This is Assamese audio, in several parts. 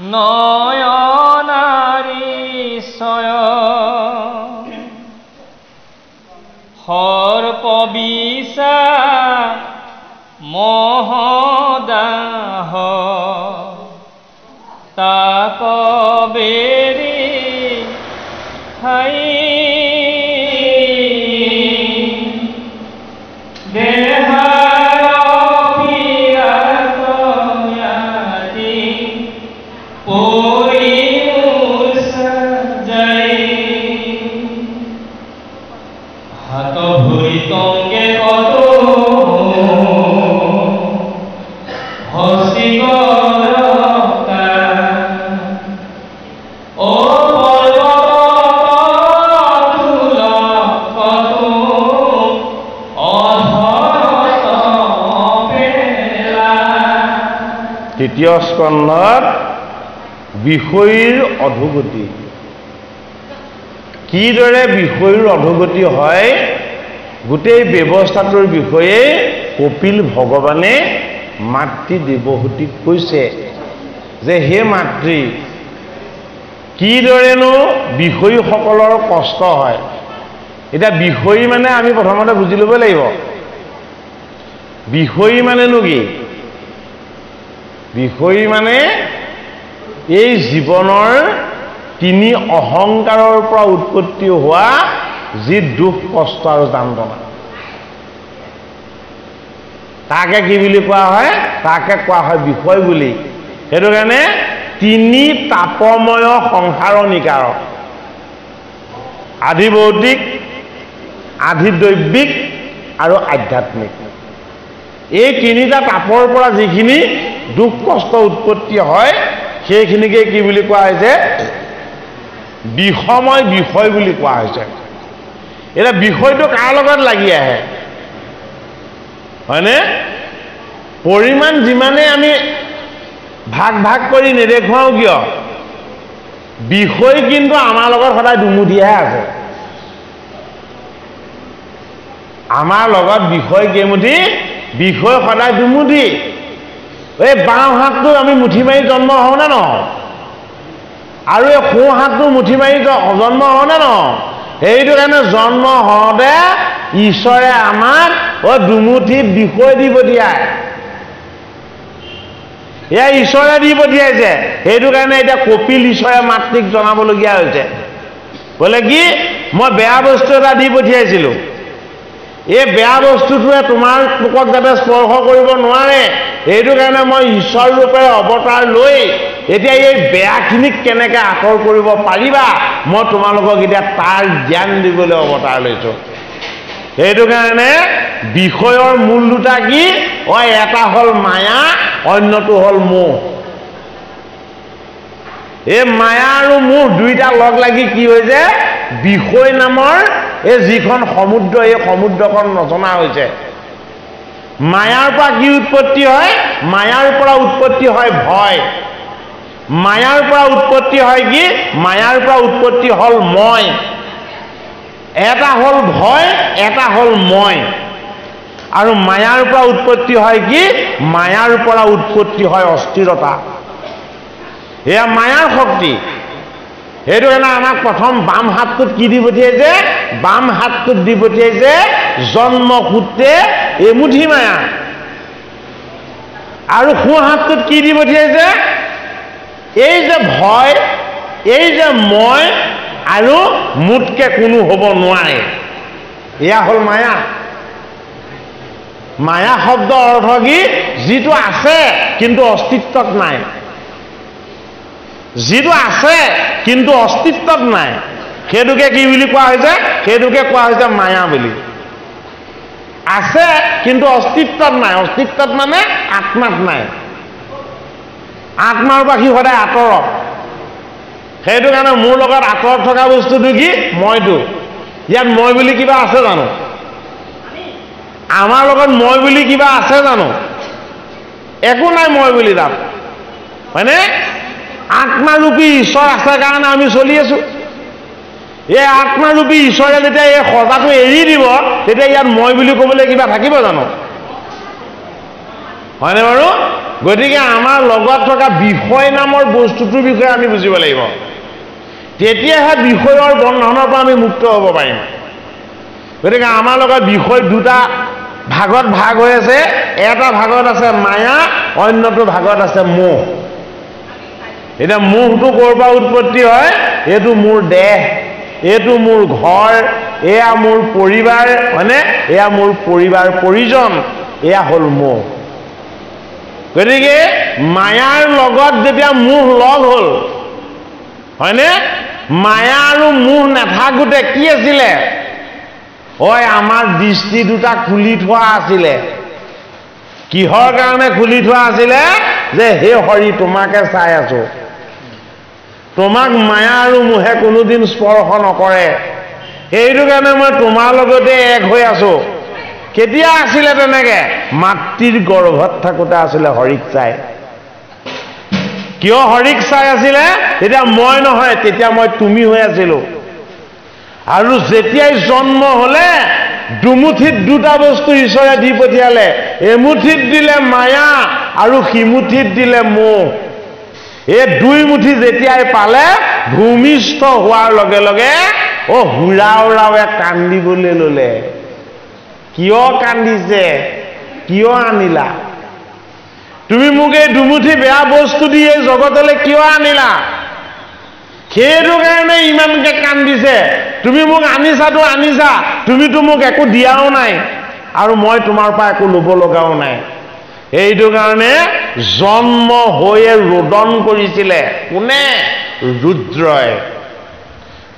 নয়নাৰী চয়ন সৰ্পবিষা মহদাহ তাক বেৰি খাই তৃতীয় স্কন্ধত বিষয়ীৰ অধোগতি কিদৰে বিষয়ীৰ অধোগতি হয় গোটেই ব্যৱস্থাটোৰ বিষয়ে কপিল ভগৱানে মাতৃ দেৱহূতিক কৈছে যে হে মাতৃ কিদৰেনো বিষয়ীসকলৰ কষ্ট হয় এটা বিষয়ী মানে আমি প্ৰথমতে বুজি ল'ব লাগিব বিষয়ী মানেনো কি বিষয়ী মানে এই জীৱনৰ তিনি অহংকাৰৰ পৰা উৎপত্তি হোৱা যি দুখ কষ্ট আৰু যন্ত্ৰণা তাকে কি বুলি কোৱা হয় তাকে কোৱা হয় বিষয় বুলি সেইটো কাৰণে তিনি তাপময় সংসাৰৰ নিকাৰক আধি ভৌতিক আধি দৈবিক আৰু আধ্যাত্মিক এই তিনিটা তাপৰ পৰা যিখিনি দুখ কষ্ট উৎপত্তি হয় সেইখিনিকে কি বুলি কোৱা হৈছে বিষময় বিষয় বুলি কোৱা হৈছে এটা বিষয়টো কাৰ লগত লাগি আহে হয়নে পৰিমাণ যিমানে আমি ভাগ ভাগ কৰি নেদেখুৱাও কিয় বিষয় কিন্তু আমাৰ লগত সদায় দুমুঠিহে আছে আমাৰ লগত বিষয় কেইমুঠি বিষয় সদায় দুমুঠি এই বাওঁ হাতটো আমি মুঠি মাৰি জন্ম হওঁ নে নহয় আৰু এই সোঁ হাতটো মুঠি মাৰি জন্ম হওঁ নে নহয় সেইটো কাৰণে জন্ম হওঁতে ঈশ্বৰে আমাক দুমুঠি বিষয় দি পঠিয়ায় এয়া ঈশ্বৰে দি পঠিয়াইছে সেইটো কাৰণে এতিয়া কপিল ঈশ্বৰে মাতৃক জনাবলগীয়া হৈছে বোলে কি মই বেয়া বস্তু এটা দি পঠিয়াইছিলোঁ এই বেয়া বস্তুটোৱে তোমাৰ লোকক যাতে স্পৰ্শ কৰিব নোৱাৰে এইটো কাৰণে মই ঈশ্বৰ ৰূপে অৱতাৰ লৈ এতিয়া এই বেয়াখিনিক কেনেকৈ আঁতৰ কৰিব পাৰিবা মই তোমালোকক এতিয়া তাৰ জ্ঞান দিবলৈ অৱতাৰ লৈছোঁ সেইটো কাৰণে বিষয়ৰ মূল দুটা কি এটা হ'ল মায়া অন্যটো হ'ল মোহ এই মায়া আৰু মোহ দুইটা লগ লাগি কি হৈছে বিষয় নামৰ এই যিখন সমুদ্ৰ এই সমুদ্ৰখন ৰচনা হৈছে মায়াৰ পৰা কি উৎপত্তি হয় মায়াৰ পৰা উৎপত্তি হয় ভয় মায়াৰ পৰা উৎপত্তি হয় কি মায়াৰ পৰা উৎপত্তি হ'ল মই এটা হ'ল ভয় এটা হ'ল মই আৰু মায়াৰ পৰা উৎপত্তি হয় কি মায়াৰ পৰা উৎপত্তি হয় অস্থিৰতা এয়া মায়াৰ শক্তি সেইটো কাৰণে আমাক প্ৰথম বাম হাতটোত কি দি পঠিয়াইছে বাম হাতটোত দি পঠিয়াইছে জন্মসূত্ৰে এমুঠি মায়া আৰু সোঁ হাতটোত কি দি পঠিয়াইছে এই যে ভয় এই যে মই আৰু মোতকে কোনো হ'ব নোৱাৰে এয়া হ'ল মায়া মায়া শব্দৰ অৰ্থ কি যিটো আছে কিন্তু অস্তিত্বত নাই যিটো আছে কিন্তু অস্তিত্বত নাই সেইটোকে কি বুলি কোৱা হৈছে সেইটোকে কোৱা হৈছে মায়া বুলি আছে কিন্তু অস্তিত্বত নাই অস্তিত্বত মানে আত্মাত নাই আত্মাৰ পৰা সি সদায় আঁতৰত সেইটো কাৰণে মোৰ লগত আঁতৰত থকা বস্তুটো কি মইতো ইয়াত মই বুলি কিবা আছে জানো আমাৰ লগত মই বুলি কিবা আছে জানো একো নাই মই বুলি তাত হয়নে আত্মাৰূপী ঈশ্বৰ আছে কাৰণে আমি চলি আছো এই আত্মাৰূপী ঈশ্বৰে যেতিয়া এই সজাটো এৰি দিব তেতিয়া ইয়াত মই বুলি ক'বলৈ কিবা থাকিব জানো হয়নে বাৰু গতিকে আমাৰ লগত থকা বিষয় নামৰ বস্তুটোৰ বিষয়ে আমি বুজিব লাগিব তেতিয়াহে বিষয়ৰ বন্ধনৰ পৰা আমি মুক্ত হ'ব পাৰিম গতিকে আমাৰ লগত বিষয় দুটা ভাগত ভাগ হৈ আছে এটা ভাগত আছে মায়া অন্যটো ভাগত আছে মোহ এটা মোহটো ক'ৰ পৰা উৎপত্তি হয় এইটো মোৰ দেহ এইটো মোৰ ঘৰ এয়া মোৰ পৰিবাৰ মানে এয়া মোৰ পৰিবাৰ পৰিজন এয়া হ'ল মোহ গতিকে মায়াৰ লগত যেতিয়া মোহ লগ হ'ল হয়নে মায়া আৰু মোহ নাথাকোতে কি আছিলে আমাৰ দৃষ্টি দুটা খুলি থোৱা আছিলে কিহৰ কাৰণে খুলি থোৱা আছিলে যে হে হৰি তোমাকে চাই আছো তোমাক মায়া আৰু মোহে কোনোদিন স্পৰ্শ নকৰে সেইটো কাৰণে মই তোমাৰ লগতে এক হৈ আছো কেতিয়া আছিলে তেনেকে মাতৃৰ গৰ্ভত থাকোতে আছিলে হৰিক চাই কিয় হৰিক চাই আছিলে তেতিয়া মই নহয় তেতিয়া মই তুমি হৈ আছিলো আৰু যেতিয়াই জন্ম হলে দুমুঠিত দুটা বস্তু ঈশ্বৰে দি পঠিয়ালে এমুঠিত দিলে মায়া আৰু সিমুঠিত দিলে মোহ এই দুই মুঠি যেতিয়াই পালে ভূমিষ্ঠ হোৱাৰ লগে লগে হুৰাওৰাৱে কান্দিবলৈ ললে কিয় কান্দিছে কিয় আনিলা তুমি মোক এই দুমুঠি বেয়া বস্তু দি এই জগতলৈ কিয় আনিলা সেইটো কাৰণে ইমানকে কান্দিছে তুমি মোক আনিছাতো আনিছা তুমিতো মোক একো দিয়াও নাই আৰু মই তোমাৰ পৰা একো ল'ব লগাও নাই এইটো কাৰণে জন্ম হৈয়ে ৰোদন কৰিছিলে কোনে ৰুদ্ৰই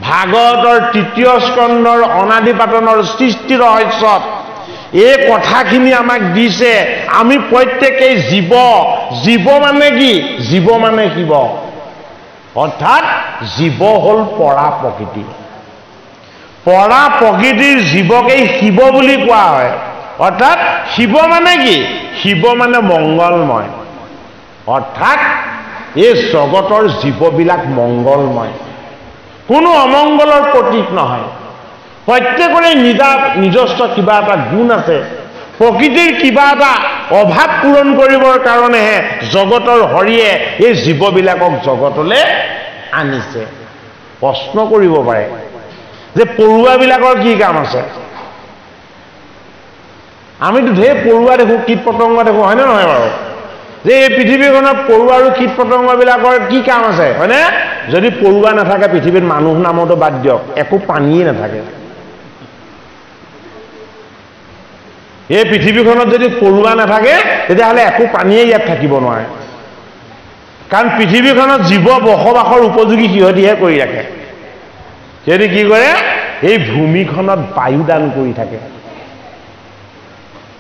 ভাগৱতৰ ৩য় স্কন্ধৰ অনাদি পাতনৰ সৃষ্টি ৰহস্যত এই কথাখিনি আমাক দিছে আমি প্ৰত্যেকেই জীৱ জীৱ মানে কি জীৱ মানে শিৱ অৰ্থাৎ জীৱ হ'ল পৰা প্ৰকৃতি পৰা প্ৰকৃতিৰ জীৱকেই শিৱ বুলি কোৱা হয় অৰ্থাৎ শিৱ মানে কি শিৱ মানে মংগলময় অৰ্থাৎ এই জগতৰ জীৱবিলাক মংগলময় কোনো অমংগলৰ প্ৰতীক নহয় প্ৰত্যেকৰে নিজস্ব কিবা এটা গুণ আছে প্ৰকৃতিৰ কিবা এটা অভাৱ পূৰণ কৰিবৰ কাৰণেহে জগতৰ হৰিয়ে এই জীৱবিলাকক জগতলৈ আনিছে প্ৰশ্ন কৰিব পাৰে যে পৰুৱাবিলাকৰ কি কাম আছে আমিতো ঢেৰ পৰুৱা দেখো কীট পতংগ দেখো হয়নে নহয় বাৰু যে এই পৃথিৱীখনত পৰুৱা আৰু কীট পতংগবিলাকৰ কি কাম আছে হয়নে যদি পৰুৱা নাথাকে পৃথিৱীত মানুহ নামতো বাদ দিয়ক একো পানীয়ে নাথাকে এই পৃথিৱীখনত যদি পৰুৱা নাথাকে তেতিয়াহ'লে একো পানীয়ে ইয়াত থাকিব নোৱাৰে কাৰণ পৃথিৱীখনত জীৱ বসবাসৰ উপযোগী সিহঁতিহে কৰি ৰাখে সিহঁতি কি কৰে এই ভূমিখনত বায়ু দান কৰি থাকে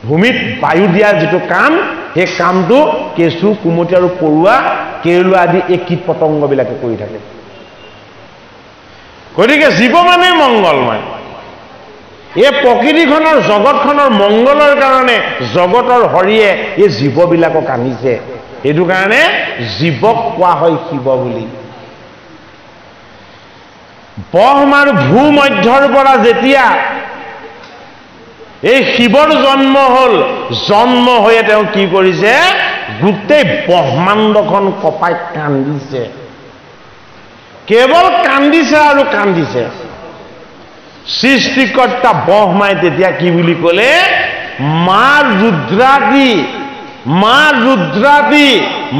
ভূমিত বায়ু দিয়াৰ যিটো কাম সেই কামটো কেঁচু কুমতি আৰু পৰুৱা কেৰুৱা আদি এই কীট পতংগবিলাকে কৰি থাকে গতিকে জীৱ মানে মংগলময় এই প্ৰকৃতিখনৰ জগতখনৰ মংগলৰ কাৰণে জগতৰ হৰিয়ে এই জীৱবিলাকক আনিছে এইটো কাৰণে জীৱক কোৱা হয় শিৱ বুলি ব্ৰহ্মাৰ ভূমধ্যৰ পৰা যেতিয়া এই শিৱৰ জন্ম হ'ল জন্ম হৈয়ে তেওঁ কি কৰিছে গোটেই ব্ৰহ্মাণ্ডখন কপাই কান্দিছে কেৱল কান্দিছে আৰু কান্দিছে সৃষ্টিকৰ্তা ব্ৰহ্মাই তেতিয়া কি বুলি ক'লে মা ৰুদ্ৰাতি মা ৰুদ্ৰাতি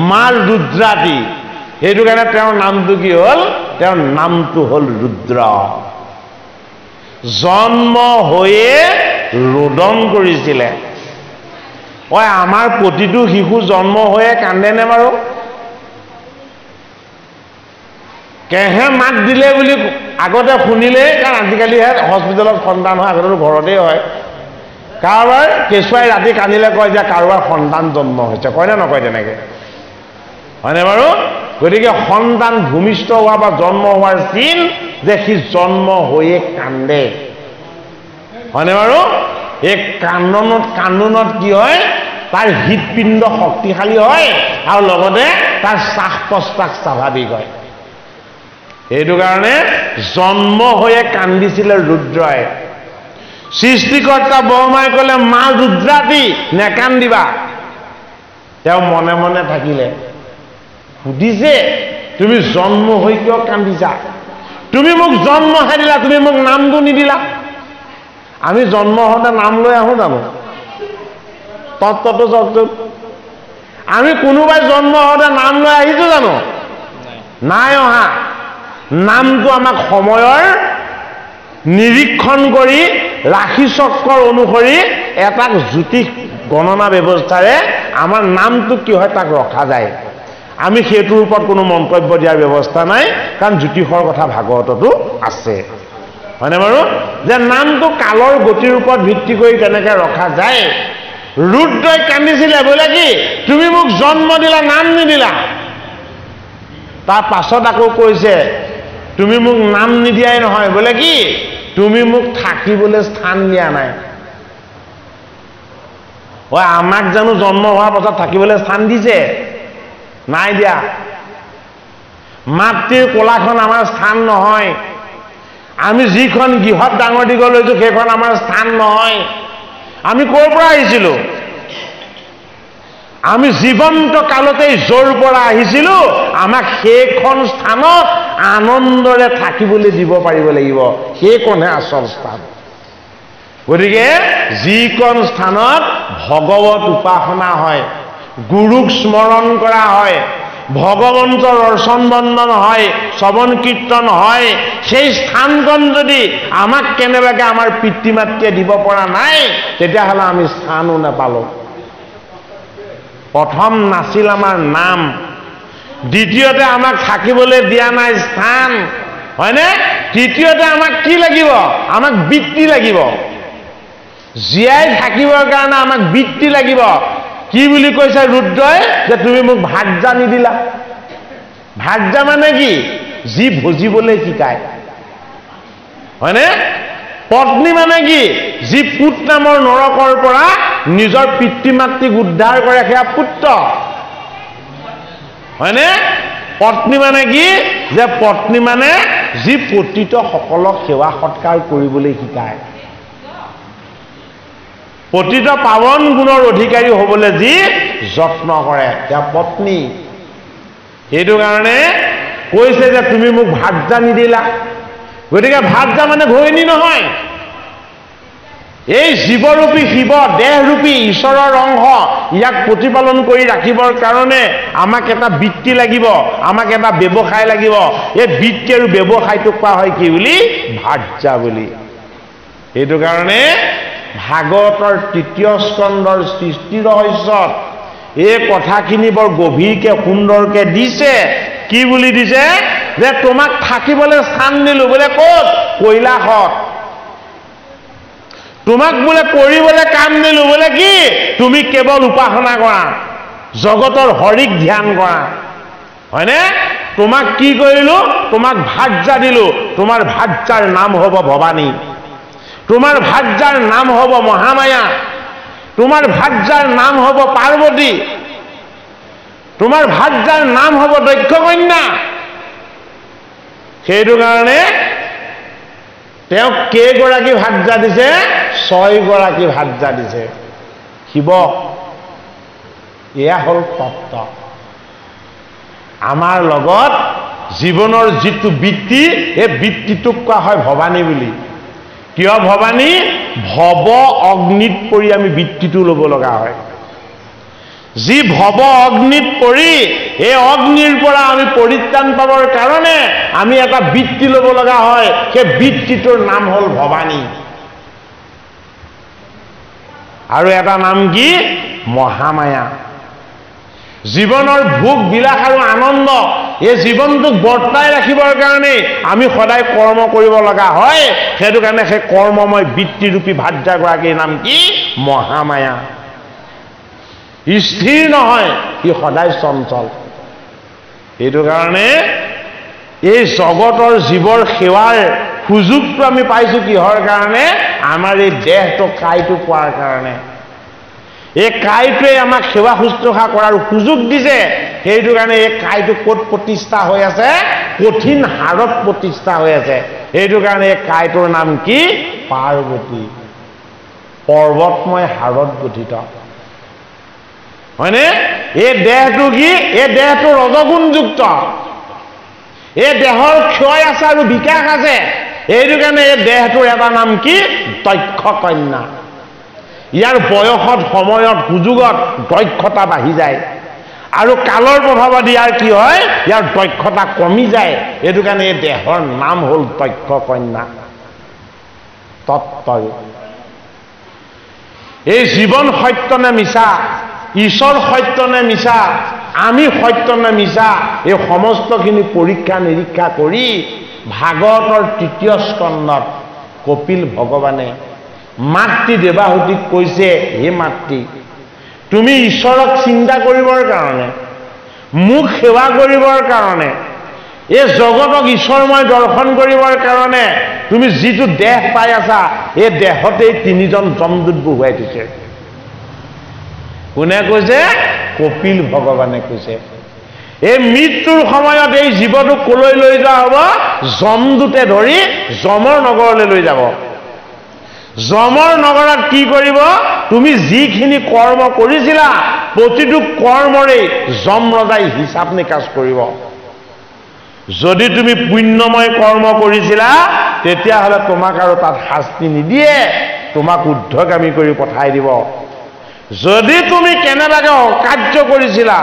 মা ৰুদ্ৰাতি সেইটো কাৰণে তেওঁৰ নামটো কি হ'ল তেওঁৰ নামটো হ'ল ৰুদ্ৰ জন্ম হৈয়ে ৰোদন কৰিছিলে আমাৰ প্ৰতিটো শিশু জন্ম হৈয়ে কান্দেনে বাৰু কেহে মাত দিলে বুলি আগতে শুনিলে কাৰণ আজিকালিহে হস্পিটেলত সন্তান হয় আগতেতো ঘৰতেই হয় কাৰোবাৰ কেঁচুৱাই ৰাতি কান্দিলে কয় যে কাৰোবাৰ সন্তান জন্ম হৈছে কয় নে নকয় তেনেকে হয়নে বাৰু গতিকে সন্তান ভূমিষ্ঠ হোৱা বা জন্ম হোৱাৰ চিন যে সি জন্ম হৈয়ে কান্দে হয়নে বাৰু এই কান্দনত কি হয় তাৰ হৃদপিণ্ড শক্তিশালী হয় আৰু লগতে তাৰ শ্বাস প্ৰশ্বাস স্বাভাৱিক হয় এইটো কাৰণে জন্ম হৈয়ে কান্দিছিলে ৰুদ্ৰই সৃষ্টিকৰ্তা ব্ৰহ্মাই ক'লে মা ৰুদ্ৰাতি নেকান্দিবা তেওঁ মনে মনে থাকিলে সুধিছে তুমি জন্ম হৈ কিয় কান্দিছা তুমি মোক জন্মহে দিলা তুমি মোক নামটো নিদিলা আমি জন্ম হওঁতে নাম লৈ আহোঁ জানো তত্ত্বটো চাওকচোন আমি কোনোবাই জন্ম হওঁতে নাম লৈ আহিছোঁ জানো নাই অহা নামটো আমাক সময়ৰ নিৰীক্ষণ কৰি ৰাশি চক্ৰৰ অনুসৰি এটা জ্যোতিষ গণনা ব্যৱস্থাৰে আমাৰ নামটো কি হয় তাক ৰখা যায় আমি সেইটোৰ ওপৰত কোনো মন্তব্য দিয়াৰ ব্যৱস্থা নাই কাৰণ জ্যোতিষৰ কথা ভাগৱততো আছে হয়নে বাৰু যে নামটো কালৰ গতিৰ ওপৰত ভিত্তি কৰি কেনেকৈ ৰখা যায় ৰুদ্ৰই কান্দিছিলে বোলে কি তুমি মোক জন্ম দিলা নাম নিদিলা তাৰ পাছত আকৌ কৈছে তুমি মোক নাম নিদিয়াই নহয় বোলে কি তুমি মোক থাকিবলৈ স্থান দিয়া নাই আমাক জানো জন্ম হোৱাৰ পাছত থাকিবলৈ স্থান দিছে নাই দিয়া মাতৃৰ কোলাখন আমাৰ স্থান নহয় আমি যিখন গৃহত ডাঙৰ দীঘল হৈছো সেইখন আমাৰ স্থান নহয় আমি ক'ৰ পৰা আহিছিলো আমি জীৱন্ত কালতেই য'ৰ পৰা আহিছিলো আমাক সেইখন স্থানত আনন্দৰে থাকিবলৈ দিব পাৰিব লাগিব সেইখনহে আচল স্থান গতিকে যিকণ স্থানত ভগৱত উপাসনা হয় গুৰুক স্মৰণ কৰা হয় ভগৱন্তৰ অৰ্চন বন্দন হয় শ্ৰৱণ কীৰ্তন হয় সেই স্থানকণ যদি আমাক কেনেবাকৈ আমাৰ পিতৃ মাতৃয়ে দিব পৰা নাই তেতিয়াহ'লে আমি স্থানো নাপালোঁ প্ৰথম নাছিল আমাৰ নাম দ্বিতীয়তে আমাক থাকিবলৈ দিয়া নাই স্থান হয়নে তৃতীয়তে আমাক কি লাগিব আমাক বৃত্তি লাগিব জীয়াই থাকিবৰ কাৰণে আমাক বৃত্তি লাগিব কি বুলি কৈছে ৰুদ্ৰই যে তুমি মোক ভাৰ্যা নিদিলা ভাৰ্যা মানে কি যি ভজিবলৈ শিকায় হয়নে পত্নী মানে কি যি পুত নামৰ নৰকৰ পৰা নিজৰ পিতৃ মাতৃক উদ্ধাৰ কৰে সেয়া পুত্ৰ হয়নে পত্নী মানে কি যে পত্নী মানে যি পতিত সকলক সেৱা সৎকাৰ কৰিবলৈ শিকায় পতিত পাৱন গুণৰ অধিকাৰী হ'বলৈ যি যত্ন কৰে তেওঁ পত্নী সেইটো কাৰণে কৈছে যে তুমি মোক ভাৰ্যা নিদিলা গতিকে ভাৰ্যা মানে ঘৈণী নহয় এই জীৱৰূপী শিৱ দেহৰূপী ঈশ্বৰৰ অংশ ইয়াক প্ৰতিপালন কৰি ৰাখিবৰ কাৰণে আমাক এটা বৃত্তি লাগিব আমাক এটা ব্যৱসায় লাগিব এই বৃত্তি আৰু ব্যৱসায়টোক কোৱা হয় কি বুলি ভাৰ্যা বুলি সেইটো কাৰণে ভাগৱতৰ তৃতীয় স্কন্ধৰ সৃষ্টি ৰহস্যত এই কথাখিনি বৰ গভীৰকৈ সুন্দৰকৈ দিছে কি বুলি দিছে যে তোমাক থাকিবলৈ স্থান দিলো বোলে ক'ত কৈলাসত তোমাক বোলে কৰিবলৈ কাম দিলো বোলে কি তুমি কেৱল উপাসনা কৰা জগতৰ হৰিক ধ্যান কৰা হয়নে তোমাক কি কৰিলো তোমাক ভাৰ্যা দিলো তোমাৰ ভাৰ্যাৰ নাম হ'ব ভৱানী তোমাৰ ভাৰ্যাৰ নাম হ'ব মহামায়া তোমাৰ ভাৰ্যাৰ নাম হ'ব পাৰ্বতী তোমাৰ ভাৰ্যাৰ নাম হ'ব দক্ষ কন্যা সেইটো কাৰণে তেওঁক কেইগৰাকী ভাৰ্যা দিছে 6 গৰাকী ভাৰ্যা দিছে শিৱ এয়া হ'ল তত্ত্ব আমাৰ লগত জীৱনৰ যিটো বৃত্তি এই বৃত্তিটোক কোৱা হয় ভৱানী বুলি কিয় ভৱানী ভৱ অগ্নিত পৰি আমি বৃত্তিটো ল'ব লগা হয় যি ভৱ অগ্নিত পৰি এই অগ্নিৰ পৰা আমি পৰিত্ৰাণ পাবৰ কাৰণে আমি এটা বৃত্তি ল'ব লগা হয় সেই বৃত্তিটোৰ নাম হ'ল ভৱানী আৰু এটা নাম কি মহামায়া জীৱনৰ ভোগ বিলাস আৰু আনন্দ এই জীৱনটোক বৰ্তাই ৰাখিবৰ কাৰণে আমি সদায় কৰ্ম কৰিব লগা হয় সেইটো কাৰণে সেই কৰ্মময় বৃত্তিৰূপী ভাৰ্যাগৰাকীৰ নাম কি মহামায়া স্থিৰ নহয় ই সদায় চঞ্চল সেইটো কাৰণে এই জগতৰ জীৱৰ সেৱাৰ সুযোগটো আমি পাইছো কিহৰ কাৰণে আমাৰ এই দেহটো কাইটো পোৱাৰ কাৰণে এই কাইটোৱে আমাক সেৱা শুশ্ৰূষা কৰাৰ সুযোগ দিছে সেইটো কাৰণে এই কাইটো ক'ত প্ৰতিষ্ঠা হৈ আছে কঠিন হাড়ত প্ৰতিষ্ঠা হৈ আছে সেইটো কাৰণে এই কাইটোৰ নাম কি পাৰ্বতী পৰ্বতময় হাড়ত গঠিত হয়নে এই দেহটো কি এই দেহটো ৰজগুণযুক্ত এই দেহৰ ক্ষয় আছে আৰু বিকাশ আছে এইটো কাৰণে এই দেহটোৰ এটা নাম কি দক্ষ কন্যা ইয়াৰ বয়সত সময়ত সুযোগত দক্ষতা বাঢ়ি যায় আৰু কালৰ প্ৰভাৱত ইয়াৰ কি হয় ইয়াৰ দক্ষতা কমি যায় এইটো কাৰণে এই দেহৰ নাম হ'ল দক্ষ কন্যা তত্ত্ব এই জীৱন সত্য নে মিছা ঈশ্বৰ সত্য নে মিছা আমি সত্য নে মিছা এই সমস্তখিনি পৰীক্ষা নিৰীক্ষা কৰি ভাগৱতৰ ৩য় স্কন্ধত কপিল ভগৱানে মাতৃ দেৱাহুতিক কৈছে হে মাতৃ তুমি ঈশ্বৰক চিন্তা কৰিবৰ কাৰণে মোক সেৱা কৰিবৰ কাৰণে এই জগতক ঈশ্বৰময় দৰ্শন কৰিবৰ কাৰণে তুমি যিটো দেহ পাই আছা এই দেহতেই ৩জন যমদূত বহুৱাই দিছে কোনে কৈছে কপিল ভগৱানে কৈছে এই মৃত্যুৰ সময়ত এই জীৱটোক কলৈ লৈ যোৱা হ'ব যমদূতে ধৰি যমৰ নগৰলৈ লৈ যাব যমৰ নগৰত কি কৰিব তুমি যিখিনি কৰ্ম কৰিছিলা প্ৰতিটো কৰ্মৰে যম ৰজাই হিচাপ নিকাচ কৰিব যদি তুমি পুণ্যময় কৰ্ম কৰিছিলা তেতিয়াহ'লে তোমাক আৰু তাত শাস্তি নিদিয়ে তোমাক ঊৰ্ধ্বগামী কৰি পঠাই দিব যদি তুমি কেনেবাকৈ অকাৰ্য কৰিছিলা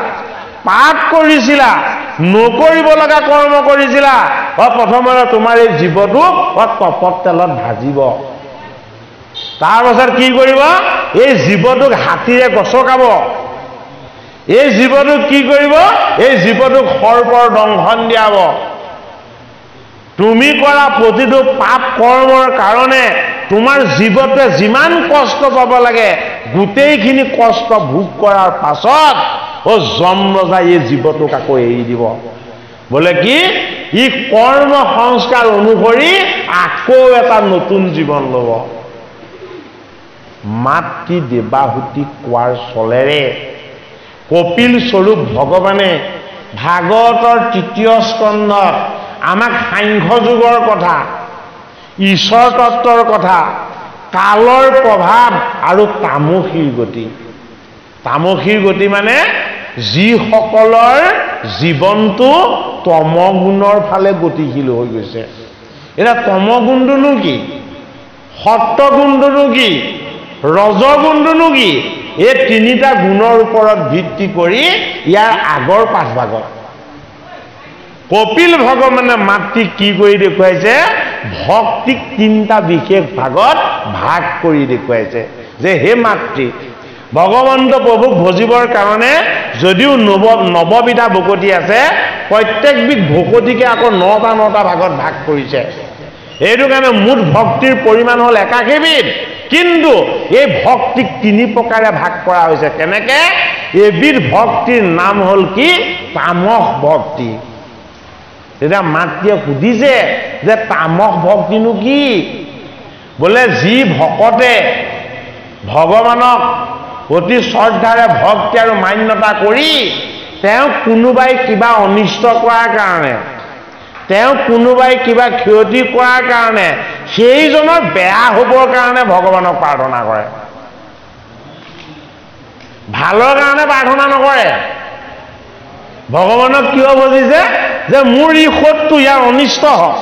পাপ কৰিছিলা নকৰিব লগা কৰ্ম কৰিছিলা প্ৰথমতে তোমাৰ এই জীৱটোক তপত তেলত ভাজিব তাৰপাছত কি কৰিব এই জীৱটোক হাতীৰে গছকাব এই জীৱটোক কি কৰিব এই জীৱটোক সৰ্পৰ দংশন দিয়াব তুমি কৰা প্ৰতিটো পাপ কৰ্মৰ কাৰণে তোমাৰ জীৱটোৱে যিমান কষ্ট পাব লাগে গোটেইখিনি কষ্ট ভোগ কৰাৰ পাছত যম ৰজাই এই জীৱটোক আকৌ এৰি দিব বোলে কি ই কৰ্ম সংস্কাৰ অনুসৰি আকৌ এটা নতুন জীৱন ল'ব মাতৃ দেৱাহুতি কোৱাৰ চলেৰে কপিল স্বৰূপ ভগৱানে ভাগৱতৰ ৩য় স্কন্ধত আমাক সাংখ্য যুগৰ কথা ঈশ্বৰ তত্ত্বৰ কথা কালৰ প্ৰভাৱ আৰু তামসীৰ গতি মানে যিসকলৰ জীৱনটো তমগুণৰ ফালে গতিশীল হৈ গৈছে এতিয়া তমগুণটোনো কি সত্যগুণটোনো কি ৰজগুণটোনো কি এই ৩টা গুণৰ ওপৰত ভিত্তি কৰি ইয়াৰ আগৰ পাঁচভাগত কপিল ভগৱানে মাতৃক কি কৰি দেখুৱাইছে ভক্তিক ৩টা বিশেষ ভাগত ভাগ কৰি দেখুৱাইছে যে হে মাতৃ ভগৱন্ত প্ৰভুক ভজিবৰ কাৰণে যদিও নৱবিধা ভকতি আছে প্ৰত্যেকবিধ ভকতিকে আকৌ ৯টা ভাগত ভাগ কৰিছে এইটো কাৰণে মুঠ ভক্তিৰ পৰিমাণ হ'ল ৮১ বিধ কিন্তু এই ভক্তিক ৩ প্ৰকাৰে ভাগ কৰা হৈছে কেনেকে এবিধ ভক্তিৰ নাম হ'ল কি তামস ভক্তি তেতিয়া মাতৃয়ে সুধিছে যে তামস ভক্তিনো কি বোলে যি ভকতে ভগৱানক অতি শ্ৰদ্ধাৰে ভক্তি আৰু মান্যতা কৰি তেওঁ কোনোবাই কিবা অনিষ্ট কৰাৰ কাৰণে তেওঁ কোনোবাই কিবা ক্ষতি কৰাৰ কাৰণে সেইজনৰ বেয়া হ'বৰ কাৰণে ভগৱানক প্ৰাৰ্থনা কৰে ভালৰ কাৰণে প্ৰাৰ্থনা নকৰে ভগৱানক কিয় বুজিছে যে মোৰ ই শত্ৰু ইয়াৰ অনিষ্ট হওক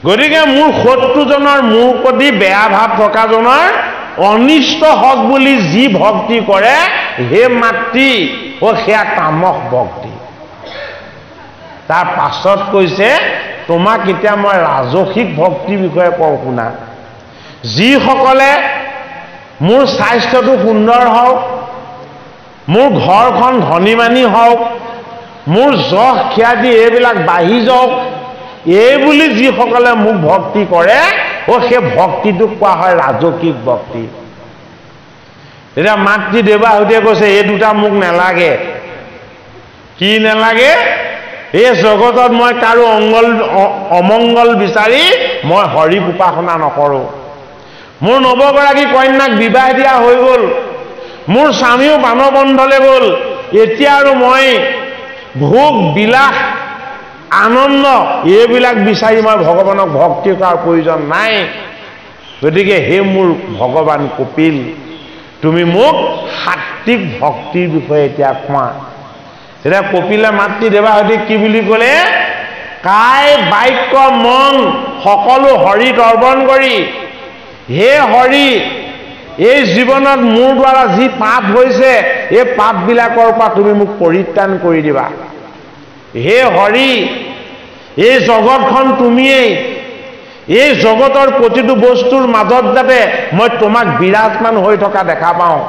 গতিকে মোৰ শত্ৰুজনৰ মোৰ প্ৰতি বেয়া ভাৱ থকাজনৰ অনিষ্ট হওক বুলি যি ভক্তি কৰে হে মাতৃ সেয়া তামস ভক্তি তাৰ পাছত কৈছে তোমাক এতিয়া মই ৰাজসিক ভক্তিৰ বিষয়ে কওঁ শুনা যিসকলে মোৰ স্বাস্থ্যটো সুন্দৰ হওক মোৰ ঘৰখন ধনীমানী হওক মোৰ যশ খ্যাতি এইবিলাক বাঢ়ি যাওক এই বুলি যিসকলে মোক ভক্তি কৰে সেই ভক্তিটোক কোৱা হয় ৰাজসিক ভক্তি এতিয়া মাতৃ দেৱাহুতিয়ে কৈছে এই দুটা মোক নালাগে কি নালাগে এই জগতত মই কাৰো অমংগল বিচাৰি মই হৰি উপাসনা নকৰোঁ মোৰ ৯গৰাকী কন্যাক বিবাহ দিয়া হৈ গ'ল মোৰ স্বামীও বানবন্ধলৈ গ'ল এতিয়া আৰু মই ভোগ বিলাস আনন্দ এইবিলাক বিচাৰি মই ভগৱানক ভক্তি কৰাৰ প্ৰয়োজন নাই গতিকে হে মোৰ ভগৱান কপিল তুমি মোক সাত্বিক ভক্তিৰ বিষয়ে এতিয়া কোৱা। তেতিয়া কপিলে মাতৃ দেৱাহুতিক কি বুলি ক'লে? কায় বাক্য মন সকলো হৰিক অৰ্পণ কৰি, হে হৰি, এই জীৱনত মোৰ দ্বাৰা যি পাপ হৈছে এই পাপবিলাকৰ পৰা তুমি মোক পৰিত্ৰাণ কৰি দিবা। হে হৰি, এই জগতখন তুমিয়েই, এই জগতৰ প্ৰতিটো বস্তুৰ মাজত যাতে মই তোমাক বিৰাজমান হৈ থকা দেখা পাওঁ।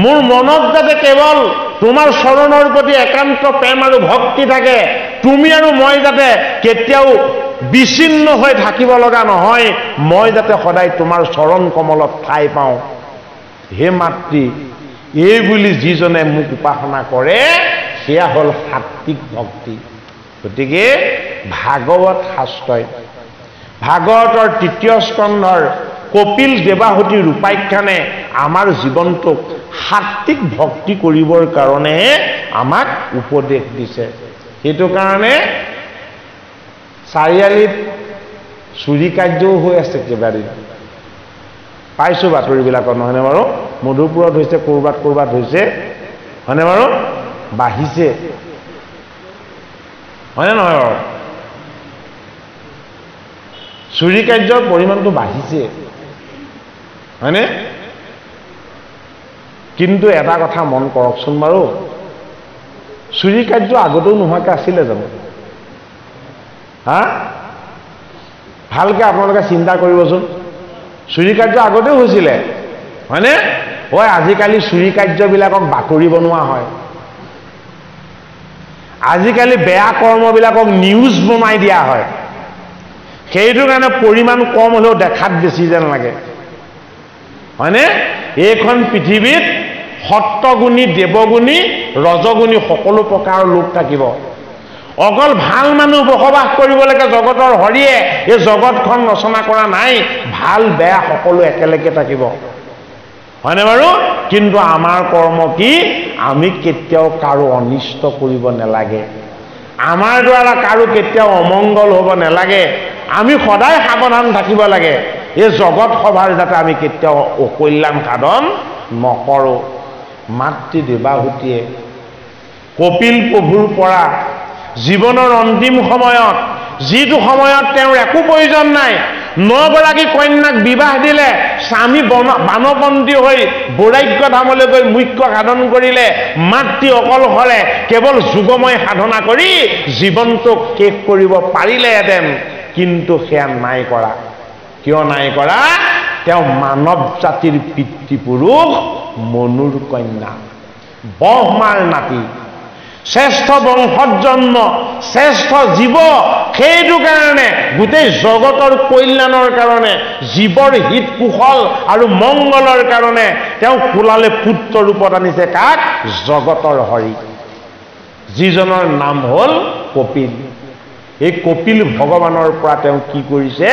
মোৰ মনত যাতে কেৱল তোমাৰ চৰণৰ প্ৰতি একান্ত প্ৰেম আৰু ভক্তি থাকে। তুমি আৰু মই যাতে কেতিয়াও বিচ্ছিন্ন হৈ থাকিব লগা নহয়, মই যাতে সদায় তোমাৰ চৰণ কমলত ঠাই পাওঁ। হে মাতৃ, এই বুলি যিজনে মোক উপাসনা কৰে সেয়া হ'ল সাত্বিক ভক্তি। গতিকে ভাগৱত শাস্ত্ৰই ভাগৱতৰ ৩য় স্কন্ধৰ কপিল দেৱাহুতিৰ উপাখ্যানে আমাৰ জীৱনটোক সাত্বিক ভক্তি কৰিবৰ কাৰণেহে আমাক উপদেশ দিছে। সেইটো কাৰণে চাৰিআলিত চুৰি কাৰ্যও হৈ আছে কেইবাদিন, পাইছোঁ বাতৰিবিলাকত, নহয়নে বাৰু? মধুপুৰত হৈছে, ক'ৰবাত ক'ৰবাত হৈছে, হয়নে বাৰু? বাঢ়িছে, হয়নে নহয় বাৰু? চুৰি কাৰ্যৰ পৰিমাণটো বাঢ়িছে, হয়নে? কিন্তু এটা কথা মন কৰকচোন বাৰু, চুৰি কাৰ্য আগতেও নোহোৱাকৈ আছিলে জানো? হা, ভালকৈ আপোনালোকে চিন্তা কৰিবচোন। চুৰি কাৰ্য আগতেও হৈছিলে, হয়নে? হয়, আজিকালি চুৰি কাৰ্যবিলাকক বাতৰি বনোৱা হয়, আজিকালি বেয়া কৰ্মবিলাকক নিউজ বনাই দিয়া হয়। সেইটো কাৰণে পৰিমাণ কম হ'লেও দেখাত বেছি যেন লাগে, হয়নে? এইখন পৃথিৱীত সত্যগুণী, দেৱগুণী, ৰজগুণী সকলো প্ৰকাৰৰ লোক থাকিব। অকল ভাল মানুহ বসবাস কৰিব লাগে জগতৰ হৰিয়ে এই জগতখন ৰচনা কৰা নাই। ভাল বেয়া সকলো একেলগে থাকিব, হয়নে বাৰু? কিন্তু আমাৰ কৰ্ম কি? আমি কেতিয়াও কাৰো অনিষ্ট কৰিব নালাগে, আমাৰ দ্বাৰা কাৰো কেতিয়াও অমংগল হ'ব নালাগে। আমি সদায় সাৱধান থাকিব লাগে এই জগত সভাৰ যাতে আমি কেতিয়াও অকল্যাণ সাধন নকৰোঁ। মাতৃ দেৱাহুতিয়ে কপিল প্ৰভুৰ পৰা জীৱনৰ অন্তিম সময়ত, যিটো সময়ত তেওঁৰ একো প্ৰয়োজন নাই, 9 গৰাকী কন্যাক বিবাহ দিলে, স্বামী বানপন্থী হৈ বৈৰাগ্য ধামলৈ গৈ মুখ্য সাধন কৰিলে, মাতৃ অকলশৰে কেৱল যোগময় সাধনা কৰি জীৱনটোক শেষ কৰিব পাৰিলেহেঁতেন, কিন্তু সেয়া নাই কৰা। কিয় নাই কৰা? তেওঁ মানৱ জাতিৰ পিতৃপুৰুষ, মনুৰ কন্যা, ব্ৰহ্মাৰ নাতি, শ্ৰেষ্ঠ বংশত জন্ম, শ্ৰেষ্ঠ জীৱ। সেইটো কাৰণে গোটেই জগতৰ কল্যাণৰ কাৰণে, জীৱৰ হিত কুশল আৰু মংগলৰ কাৰণে তেওঁ কোলালে পুত্ৰ ৰূপত আনিছে কাক? জগতৰ হৰি, যিজনৰ নাম হ'ল কপিল। এই কপিল ভগৱানৰ পৰা তেওঁ কি কৰিছে?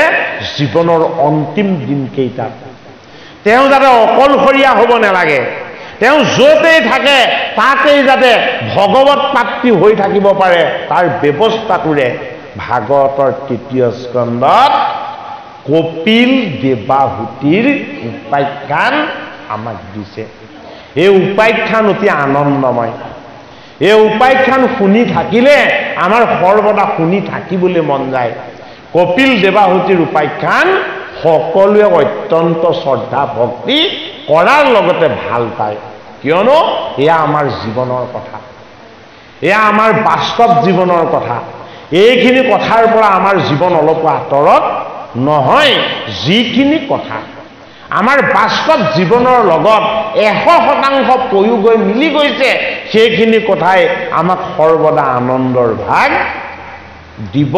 জীৱনৰ অন্তিম দিনকেইটাত তেওঁ যাতে অকলশৰীয়া হ'ব নালাগে, তেওঁ য'তেই থাকে তাতেই যাতে ভগৱত প্ৰাপ্তি হৈ থাকিব পাৰে, তাৰ ব্যৱস্থাটোৰে ভাগৱতৰ ৩য় স্কন্ধত কপিল দেৱাহুতিৰ উপাখ্যান আমাক দিছে। এই উপাখ্যান অতি আনন্দময়। এই উপাখ্যান শুনি থাকিলে আমাৰ সৰ্বদা শুনি থাকিবলৈ মন যায়। কপিল দেৱাহুতিৰ উপাখ্যান সকলোৱে অত্যন্ত শ্ৰদ্ধা ভক্তি কৰাৰ লগতে ভাল পায়, কিয়নো এয়া আমাৰ জীৱনৰ কথা, এয়া আমাৰ বাস্তৱ জীৱনৰ কথা। এইখিনি কথাৰ পৰা আমাৰ জীৱন অলপো আঁতৰত নহয়। যিখিনি কথা আমাৰ বাস্তৱ জীৱনৰ লগত 100% প্ৰয়োগ হৈ মিলি গৈছে, সেইখিনি কথাই আমাক সৰ্বদা আনন্দৰ ভাগ দিব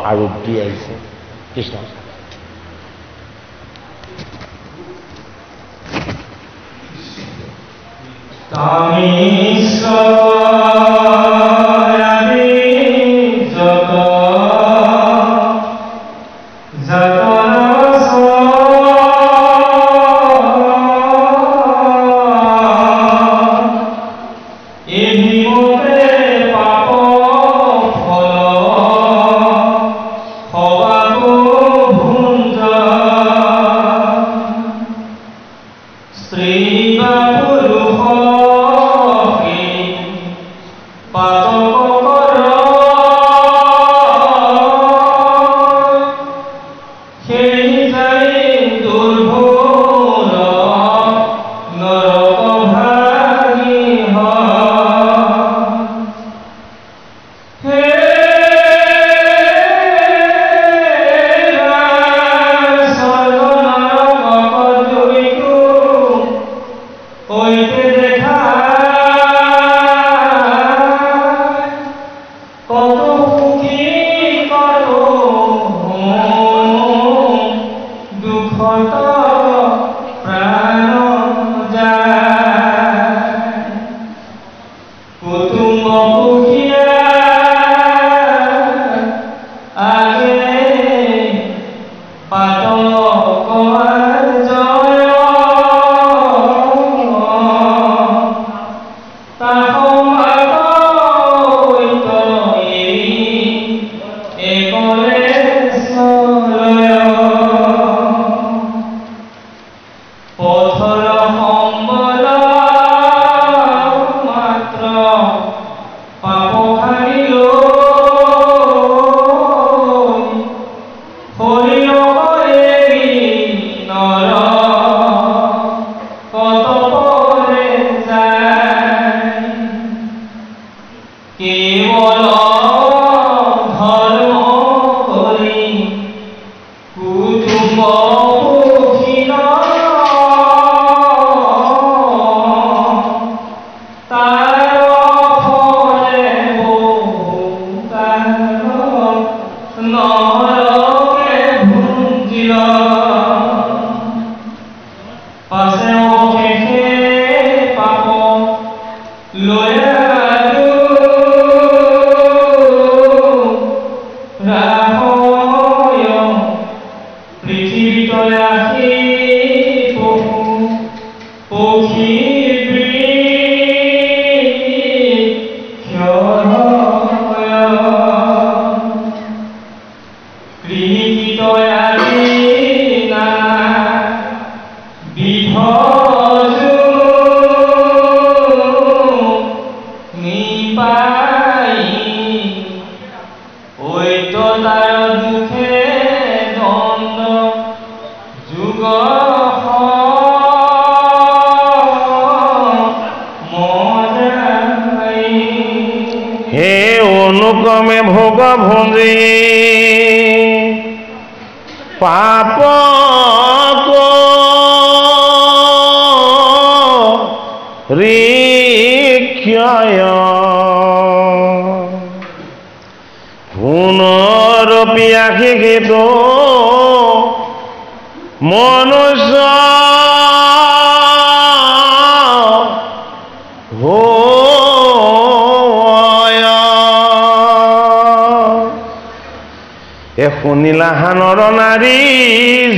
আৰু দি আহিছে। কৃষ্ণ। Sri পাতকৰ জয় তাহমাতৈত এৰি একলে চলয় পথৰ সম্বল মাত্ৰ পাপ ভাঙিলৈ কেৱল ধৰ্ম কৰি কুটুম্ব পুহিল তাৰ ফলে নৰকে ভুঞ্জিল পাছে অশেষে পাপ লৈ পৃথিৱীতলে আহি পশু পক্ষী কৃষিত আদি নানা বিধ নিপাই ঐততাৰ দুখে দ্বন্দ্ব যুগ হে অনুক্ৰমে ভোগ ভুঞ্জি পাপ ৰিক্ষয় পুনৰপি আহি গেতো মনুষ্য এ শুনিলা হানৰ নাৰী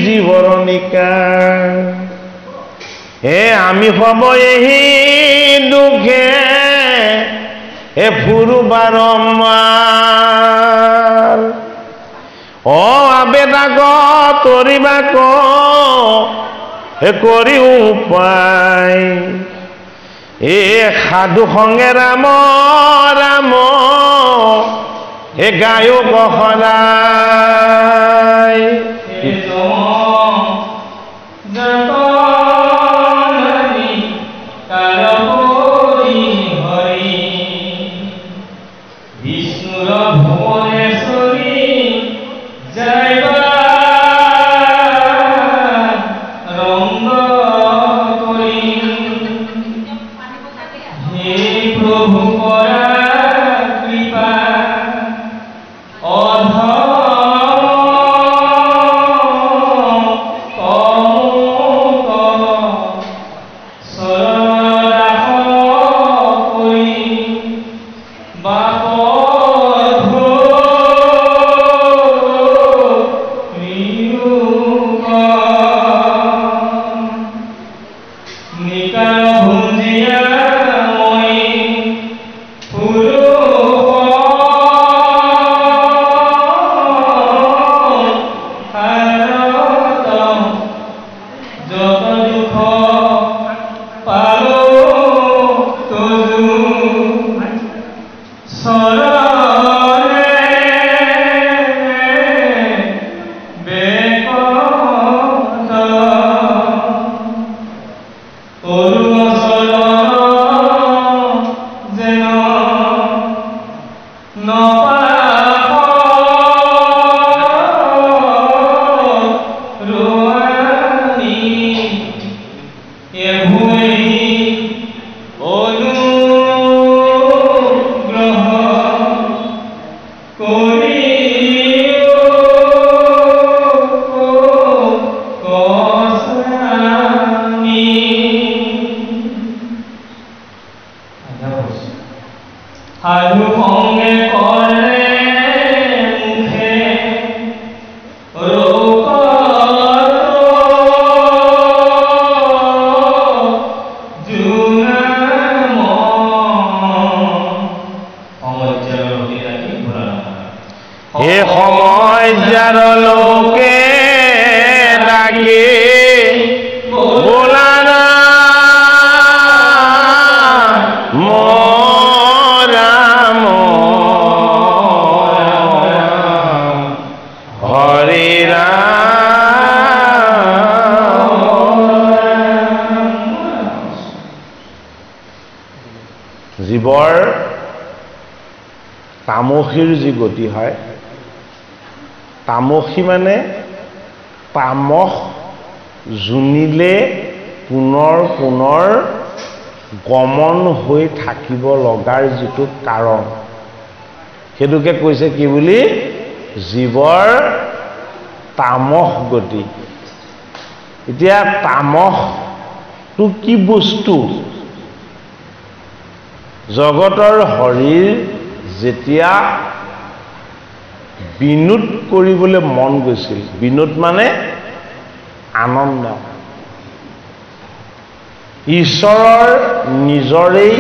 জীৱৰ নিকাৰ এ আমি হব এহি দুখে এ ফুৰু বাৰম্বাৰ অ আবেদাক তৰিবাক এ কৰি উপায় এ সাধু সংগে ৰাম ৰাম এ গায়ক সদায় বিষ্ণুৰ ভুৱনেশ্বৰী জয় ৰংগ কৰি হে প্ৰভু কৰা কৃপা অধম জীৱৰ তামসীৰ যি গতি হয়, তামসী মানে তামস জুনিলে পুনৰ পুনৰ গমন হৈ থাকিব লগাৰ যিটো কাৰণ, সেইটোকে কৈছে কি বুলি? জীৱৰ তামস গতি। এতিয়া তামসটো কি বস্তু? জগতৰ শৰীৰ যেতিয়া বিনোদ কৰিবলৈ মন গৈছিল, বিনোদ মানে আনন্দ, ঈশ্বৰৰ নিজৰেই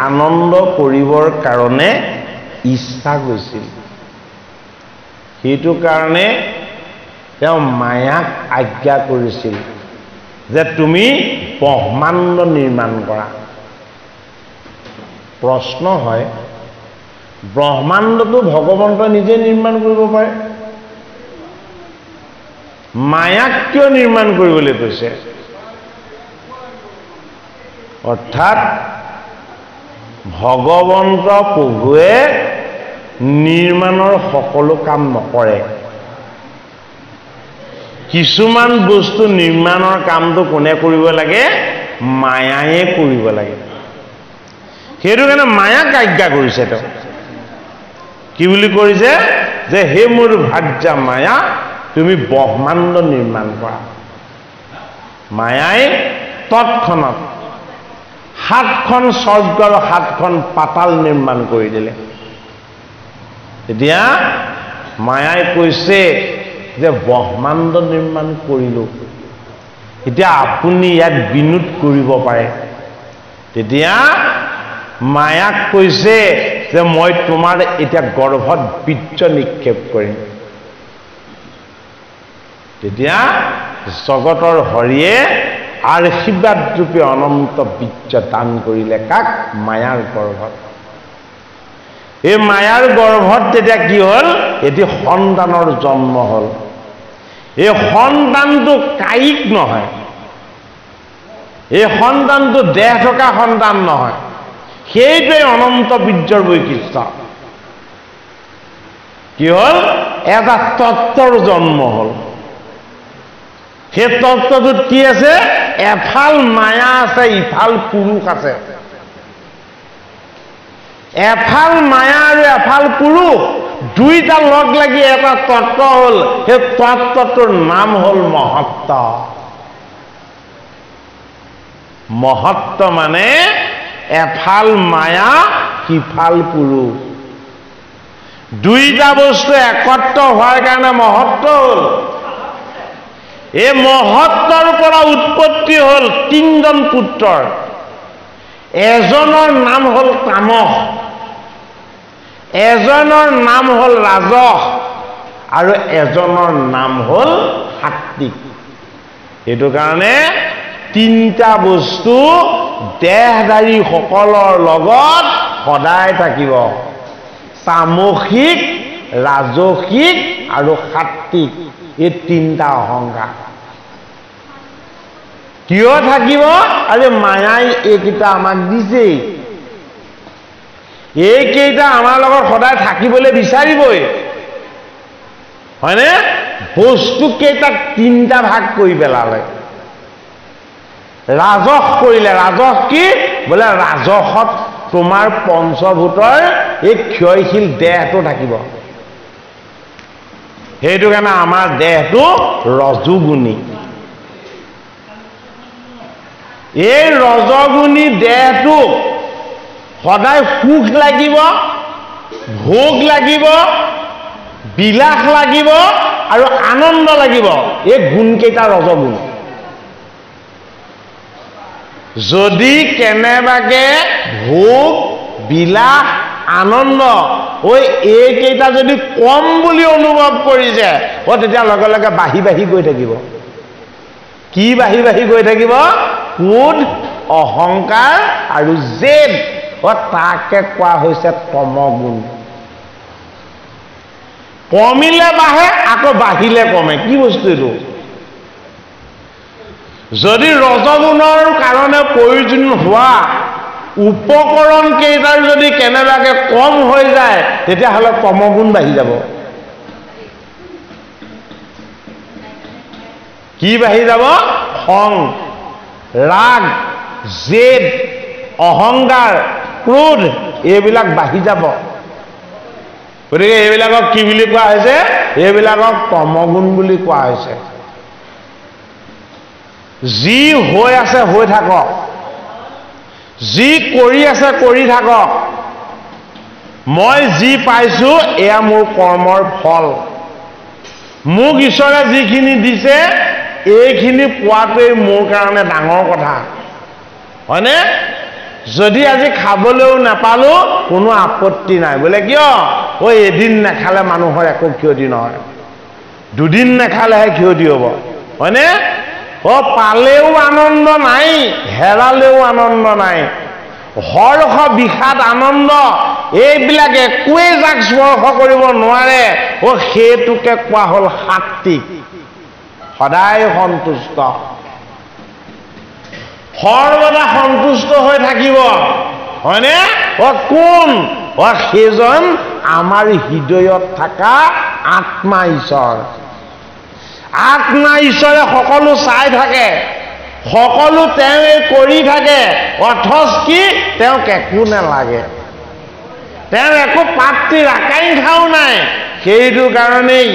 আনন্দ কৰিবৰ কাৰণে ইচ্ছা গৈছিল, সেইটো কাৰণে তেওঁ মায়াক আজ্ঞা কৰিছিল যে তুমি ব্ৰহ্মাণ্ড নিৰ্মাণ কৰা। প্ৰশ্ন হয়, ব্ৰহ্মাণ্ডটো ভগৱন্তই নিজে নিৰ্মাণ কৰিব পাৰে, মায়াক কিয় নিৰ্মাণ কৰিবলৈ কৈছে? অৰ্থাৎ ভগৱন্ত প্ৰভুৱে নিৰ্মাণৰ সকলো কাম নকৰে, কিছুমান বস্তু নিৰ্মাণৰ কামটো কোনে কৰিব লাগে? মায়ায়ে কৰিব লাগে। সেইটো কাৰণে মায়াক আজ্ঞা কৰিছে। তেওঁ কি বুলি কৰিছে? যে হে মোৰ ভাৰ্যা মায়া, তুমি ব্ৰহ্মাণ্ড নিৰ্মাণ কৰা। মায়াই তৎক্ষণত 7খন স্বৰ্গ আৰু 7খন পাতাল নিৰ্মাণ কৰি দিলে। এতিয়া মায়াই কৈছে যে ব্ৰহ্মাণ্ড নিৰ্মাণ কৰিলোঁ, এতিয়া আপুনি ইয়াত বিনোদ কৰিব পাৰে। তেতিয়া মায়াক কৈছে যে মই তোমাৰ এতিয়া গৰ্ভত বীৰ্য নিক্ষেপ কৰিম। তেতিয়া জগতৰ হৰিয়ে আশীৰ্বাদ ৰূপে অনন্ত বীৰ্য দান কৰিলে। কাক? মায়াৰ গৰ্ভত। এই মায়াৰ গৰ্ভত তেতিয়া কি হ'ল? এটি সন্তানৰ জন্ম হ'ল। এই সন্তানটো কায়িক নহয়, এই সন্তানটো দেহ থকা সন্তান নহয়, সেইটোৱে অনন্ত বীৰ্যৰ বৈশিষ্ট্য। কি হ'ল? এটা তত্ত্বৰ জন্ম হ'ল। সেই তত্ত্বটোত কি আছে? এফাল মায়া আছে, ইফাল পুৰুষ আছে। এফাল মায়া আৰু এফাল পুৰুষ, দুইটা লগ লাগি এটা তত্ত্ব হ'ল। সেই তত্ত্বটোৰ নাম হ'ল মহত্ব। মহত্ব মানে এফাল মায়া, সিফাল পুৰুষ, দুইটা বস্তু একত্ৰ হোৱাৰ কাৰণে মহত্ব হ'ল। এই মহত্বৰ পৰা উৎপত্তি হ'ল 3জন পুত্ৰৰ। এজনৰ নাম হ'ল তামস, এজনৰ নাম হ'ল ৰাজস, আৰু এজনৰ নাম হ'ল সাত্বিক। সেইটো কাৰণে 3টা বস্তু দেহধাৰী সকলৰ লগত সদায় থাকিব, তামসিক, ৰাজসিক আৰু সাত্বিক। এই 3টা অহংকাৰ কিয় থাকিব? আৰে মায়াই এইকেইটা আমাক দিছেই, এইকেইটা আমাৰ লগত সদায় থাকিবলৈ বিচাৰিবই, হয়নে? বস্তু কেইটাক 3টা ভাগ কৰি পেলালে। ৰাজস কৰিলে। ৰাজস কি? বোলে ৰাজসত তোমাৰ পঞ্চভূতৰ এই ক্ষয়শীল দেহটো থাকিব। সেইটো কাৰণে আমাৰ দেহটো ৰজোগুণী। এই ৰজগুণী দেহটো সদায় সুখ লাগিব, ভোগ লাগিব, বিলাস লাগিব আৰু আনন্দ লাগিব। এই গুণকেইটা ৰজগুণ। যদি কেনেবাকে ভোগ, বিলাস, আনন্দ এইকেইটা যদি কম বুলি অনুভৱ কৰিছে, তেতিয়া লগে লগে বাঢ়ি বাঢ়ি গৈ থাকিব। কি বাঢ়ি বাঢ়ি গৈ থাকিব? ক্ৰোধ, অহংকাৰ আৰু জেদ। তাকে কোৱা হৈছে তমগুণ। কমিলে বাঢ়ে, আকৌ বাঢ়িলে কমে। কি বস্তু এইটো? যদি ৰজগুণৰ কাৰণে প্ৰয়োজন হোৱা উপকৰণ কেইটাৰ যদি কেনেবাকে কম হৈ যায় তেতিয়াহ'লে তমগুণ বাঢ়ি যাব। কি বাঢ়ি যাব? খং, ৰাগ, জেদ, অহংকাৰ, ক্ৰোধ এইবিলাক বাঢ়ি যাব। গতিকে এইবিলাকক কি বুলি কোৱা হৈছে? এইবিলাকক তমগুণ বুলি কোৱা হৈছে। যি হৈ আছে হৈ থাকক, যি কৰি আছে কৰি থাকক, মই যি পাইছো এয়া মোৰ কৰ্মৰ ফল। মোক ঈশ্বৰে যিখিনি দিছে এইখিনি পোৱাটোৱেই মোৰ কাৰণে ডাঙৰ কথা, হয়নে? যদি আজি খাবলৈও নাপালো কোনো আপত্তি নাই। বোলে কিয়? এদিন নাখালে মানুহৰ একো ক্ষতি নহয়, দুদিন নাখালেহে ক্ষতি হ'ব, হয়নে? পালেও আনন্দ নাই, হেৰালেও আনন্দ নাই। হৰ্ষ বিষাদ আনন্দ এইবিলাক একোৱেই যাক স্পৰ্শ কৰিব নোৱাৰে, সেইটোকে কোৱা হ'ল সাত্বিক, সদায় সন্তুষ্ট, সৰ্বদা সন্তুষ্ট হৈ থাকিব, হয়নে? কোন? সেইজন আমাৰ হৃদয়ত থকা আত্মা ঈশ্বৰ। আত্মা ঈশ্বৰে সকলো চাই থাকে, সকলো তেওঁৱে কৰি থাকে, অথচ কি তেওঁক একো নালাগে, তেওঁ একো পাত্ৰীৰ আকাংক্ষাও নাই। সেইটো কাৰণেই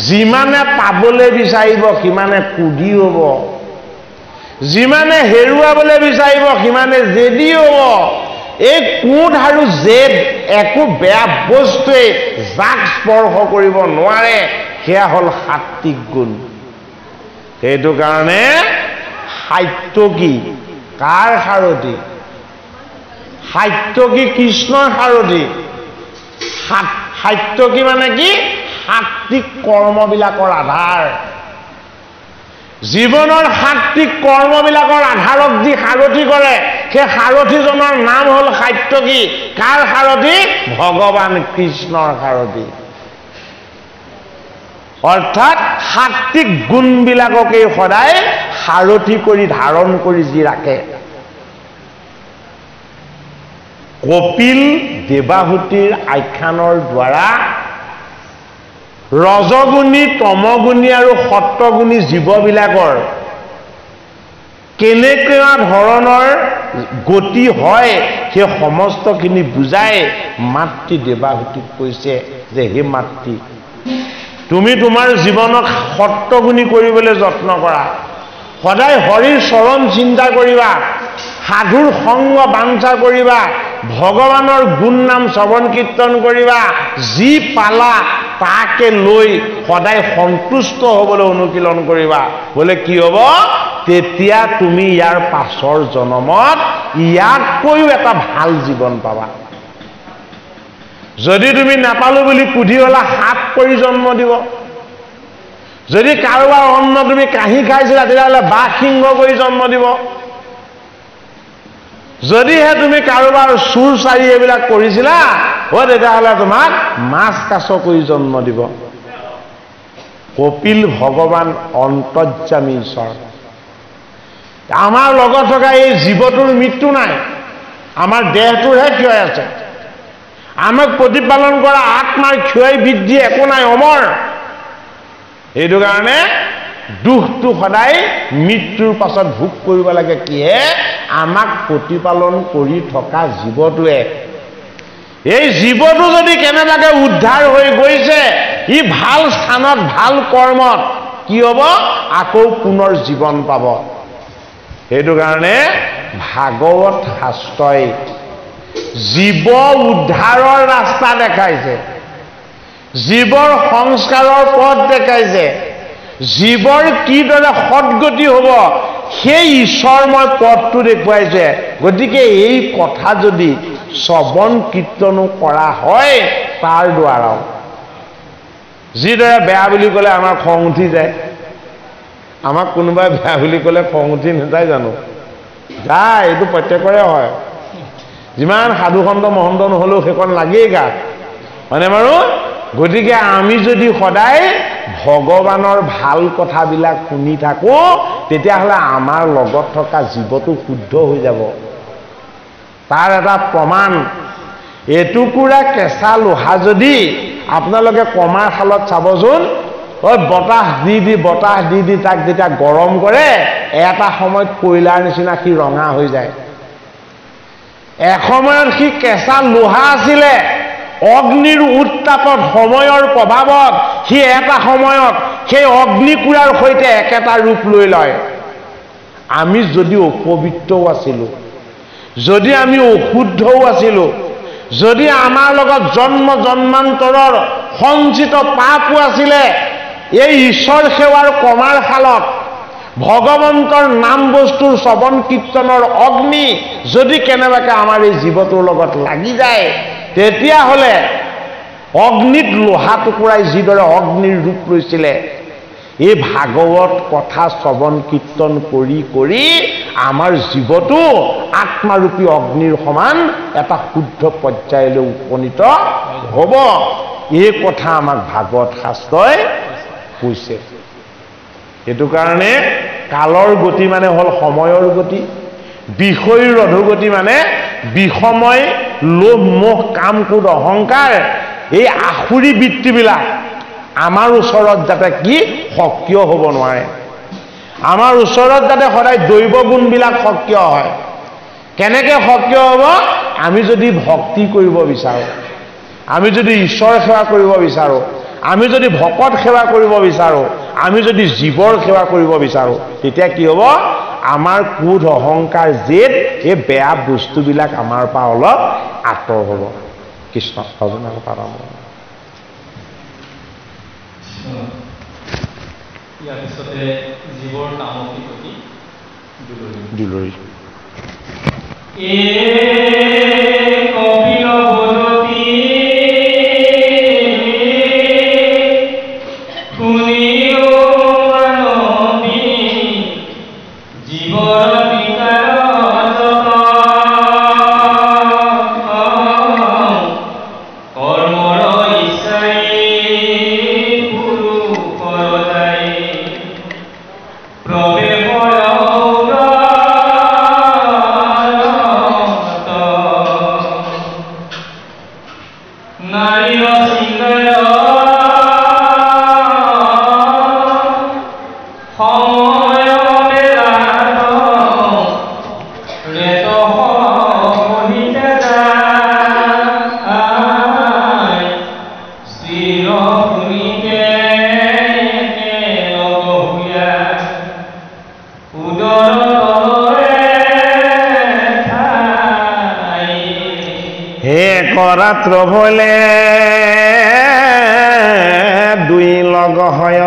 যিমানে পাবলৈ বিচাৰিব সিমানে কুধি হ'ব, যিমানে হেৰুৱাবলৈ বিচাৰিব সিমানে জেদি হ'ব। এই ক্ৰোধ আৰু জেদ একো বেয়া বস্তুৱে যাক স্পৰ্শ কৰিব নোৱাৰে, সেয়া হ'ল সাত্বিক গুণ। সেইটো কাৰণে সাত্যকী কাৰ সাৰথি? সাত্যকী কৃষ্ণৰ সাৰথি। সাত্যকী মানে কি? সাত্বিক কৰ্মবিলাকৰ আধাৰ। জীৱনৰ সাত্বিক কৰ্মবিলাকৰ আধাৰক যি সাৰথি কৰে সেই সাৰথিজনৰ নাম হ'ল সাত্যকী। কাৰ সাৰথি? ভগৱান কৃষ্ণৰ সাৰথি। অৰ্থাৎ সাত্বিক গুণবিলাককেই সদায় সাৰথি কৰি ধাৰণ কৰি যি ৰাখে। কপিল দেৱাহুতিৰ আখ্যানৰ দ্বাৰা ৰজগুণী, তমগুণী আৰু সত্বগুণী জীৱবিলাকৰ কেনেকুৱা ধৰণৰ গতি হয় সেই সমস্তখিনি বুজাই মাতৃ দেৱাহুতিক কৈছে যে হে মাতৃ, তুমি তোমাৰ জীৱনক সত্বগুণী কৰিবলৈ যত্ন কৰা, সদায় হৰিৰ চৰণ চিন্তা কৰিবা, সাধুৰ সংগ বাঞ্ছা কৰিবা, ভগৱানৰ গুণ নাম শ্ৰৱণ কীৰ্তন কৰিবা, যি পালা তাকে লৈ সদায় সন্তুষ্ট হ'বলৈ অনুশীলন কৰিবা। বোলে কি হ'ব? তেতিয়া তুমি ইয়াৰ পাছৰ জনমত ইয়াতকৈও এটা ভাল জীৱন পাবা। যদি তুমি নাপালো বুলি কুধি হলা, সাপ কৰি জন্ম দিব। যদি কাৰোবাৰ অন্ন তুমি কাঁহি খাইছিলা তেতিয়াহ'লে বাঘ সিংহ কৰি জন্ম দিব। যদিহে তুমি কাৰোবাৰ চুৰ চাৰি এইবিলাক কৰিছিলা তেতিয়াহ'লে তোমাক মাছ কাছ কৰি জন্ম দিব। কপিল ভগৱান অন্তৰ্যামী ঈশ্বৰ। আমাৰ লগত থকা এই জীৱটোৰ মৃত্যু নাই, আমাৰ দেহটোৰহে ক্ষয় আছে। আমাক প্ৰতিপালন কৰা আত্মাৰ ক্ষয় বৃদ্ধি একো নাই, অমৰ। সেইটো কাৰণে দুখটো সদায় মৃত্যুৰ পাছত ভোগ কৰিব লাগে। কিহে? আমাক প্ৰতিপালন কৰি থকা জীৱটোৱে। এই জীৱটো যদি কেনেবাকে উদ্ধাৰ হৈ গৈছে, ই ভাল স্থানত ভাল কৰ্মত কি হ'ব? আকৌ পুনৰ জীৱন পাব। সেইটো কাৰণে ভাগৱত শাস্ত্ৰই জীৱ উদ্ধাৰৰ ৰাস্তা দেখাইছে, জীৱৰ সংস্কাৰৰ পথ দেখাইছে, জীৱৰ কিদৰে সৎগতি হ'ব সেই ঈশ্বৰময় পথটো দেখুৱাইছে। গতিকে এই কথা যদি শ্ৰৱণ কীৰ্তনো কৰা হয় তাৰ দ্বাৰাও, যিদৰে বেয়া বুলি ক'লে আমাৰ খং উঠি যায়, আমাক কোনোবাই বেয়া বুলি ক'লে খং উঠি নাযায় জানো? যায়, এইটো প্ৰত্যেকৰে হয়। যিমান সাধুসন্ত মহন্ত নহ'লেও সেইখন লাগেই গাত, হয়নে বাৰু? গতিকে আমি যদি সদায় ভগৱানৰ ভাল কথাবিলাক শুনি থাকো তেতিয়াহ'লে আমাৰ লগত থকা জীৱটো শুদ্ধ হৈ যাব। তাৰ এটা প্ৰমাণ এটুকুৰা কেঁচা লোহা যদি আপোনালোকে কমাৰ শালত চাবচোন বতাহ দি দি তাক যেতিয়া গৰম কৰে এটা সময়ত কয়লাৰ নিচিনা সি ৰঙা হৈ যায় এসময়ত সি কেঁচা লোহা আছিলে অগ্নিৰ উত্তাপত সময়ৰ প্ৰভাৱত সি এটা সময়ত সেই অগ্নিকুৰাৰ সৈতে একেটা ৰূপ লৈ লয় আমি যদি অপবিত্ৰও আছিলোঁ যদি আমি অশুদ্ধও আছিলোঁ যদি আমাৰ লগত জন্ম জন্মান্তৰৰ সঞ্চিত পাপো আছিলে এই ঈশ্বৰ সেৱাৰ কমাৰ শালত ভগৱন্তৰ নাম বস্তুৰ শ্ৰৱণ কীৰ্তনৰ অগ্নি যদি কেনেবাকে আমাৰ এই জীৱটোৰ লগত লাগি যায় তেতিয়াহ'লে অগ্নিত লোহা টুকুৰাই যিদৰে অগ্নিৰ ৰূপ লৈছিলে এই ভাগৱত কথা শ্ৰৱণ কীৰ্তন কৰি কৰি আমাৰ জীৱটো আত্মাৰূপী অগ্নিৰ সমান এটা শুদ্ধ পৰ্যায়লৈ উপনীত হ'ব এই কথা আমাক ভাগৱত শাস্ত্ৰই কৈছে এইটো কাৰণে কালৰ গতি মানে হ'ল সময়ৰ গতি বিষয়ৰ অধোগতি মানে বিষময় লোভ মোহ কাম ক্ৰোধ অহংকাৰ এই আসুৰী বৃত্তিবিলাক আমাৰ ওচৰত যাতে কি সক্ৰিয় হ'ব নোৱাৰে আমাৰ ওচৰত যাতে সদায় দৈৱ গুণবিলাক সক্ৰিয় হয় কেনেকৈ সক্ৰিয় হ'ব আমি যদি ভক্তি কৰিব বিচাৰোঁ আমি যদি ঈশ্বৰ সেৱা কৰিব বিচাৰোঁ আমি যদি ভকত সেৱা কৰিব বিচাৰোঁ আমি যদি জীৱৰ সেৱা কৰিব বিচাৰোঁ তেতিয়া কি হ'ব আমাৰ ক্ৰোধ অহংকাৰ জেদ এই বেয়া বস্তুবিলাক আমাৰ পৰা অলপ আঁতৰ হ'ব কৃষ্ণ ভজনৰ পাৰম ইয়াৰ পিছতে জীৱৰ কামকি প্ৰতি দুলৰি কপিল বদতি শুনিও মানবী জীৱৰ বিকাৰ যত কৰ্মৰ ইচ্ছাই পুৰুষৰ যায় প্ৰৱেশৰ নাৰীয় সিংহৰ সময় বেলাত ৰেত সহিতে যায় চিৰ শুনিতে লগ হুয়া উদৰ তলৰে ঠাই হে কৰাত্ৰ ভলে দুই লগ হয়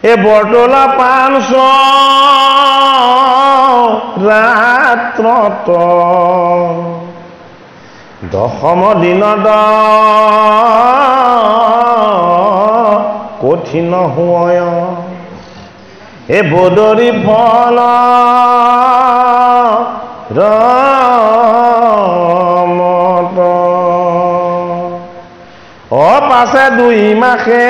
এ বৰতলা পাঁচ ৰাত্ৰত দশম দিনত কঠিন হয় এ বদৰি ফল ৰমত পাছে দুই মাসে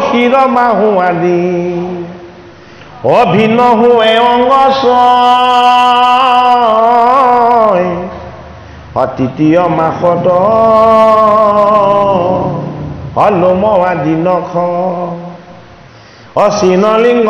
শিৰ বাহু আদি ভিন্ন হুৱে অংগ তৃতীয় মাসত লোম আদি নখ চিনলিংগ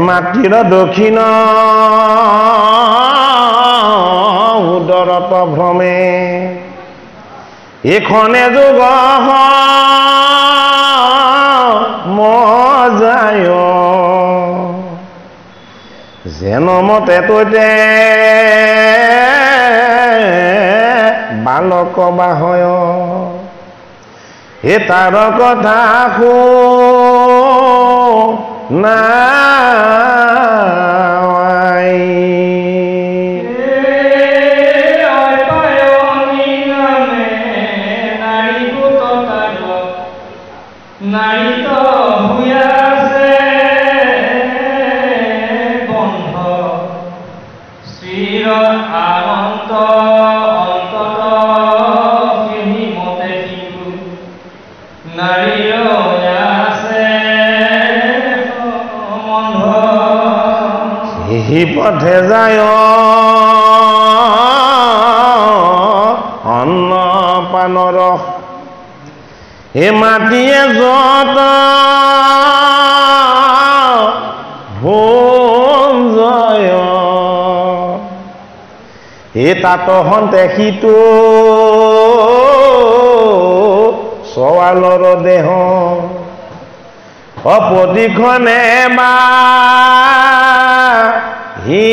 মাটিৰ দক্ষিণ উদৰত ভ্ৰমে এইখনে যোগ মজায় যেন মতে তৈতে বালক বাহয় এ তাৰ কথা নাই নারীত হুয়াছে বন্ধ শ্রীর আনন্ত অন্তত কেহি মতে শিশু নারীর আছে বন্ধ এই পথে যায় অন্ন পানৰ হে মাটিয়ে যত ভোজয় হে তাতহন দেখিতো সৱালৰ দেহ অপতিখনে বা হি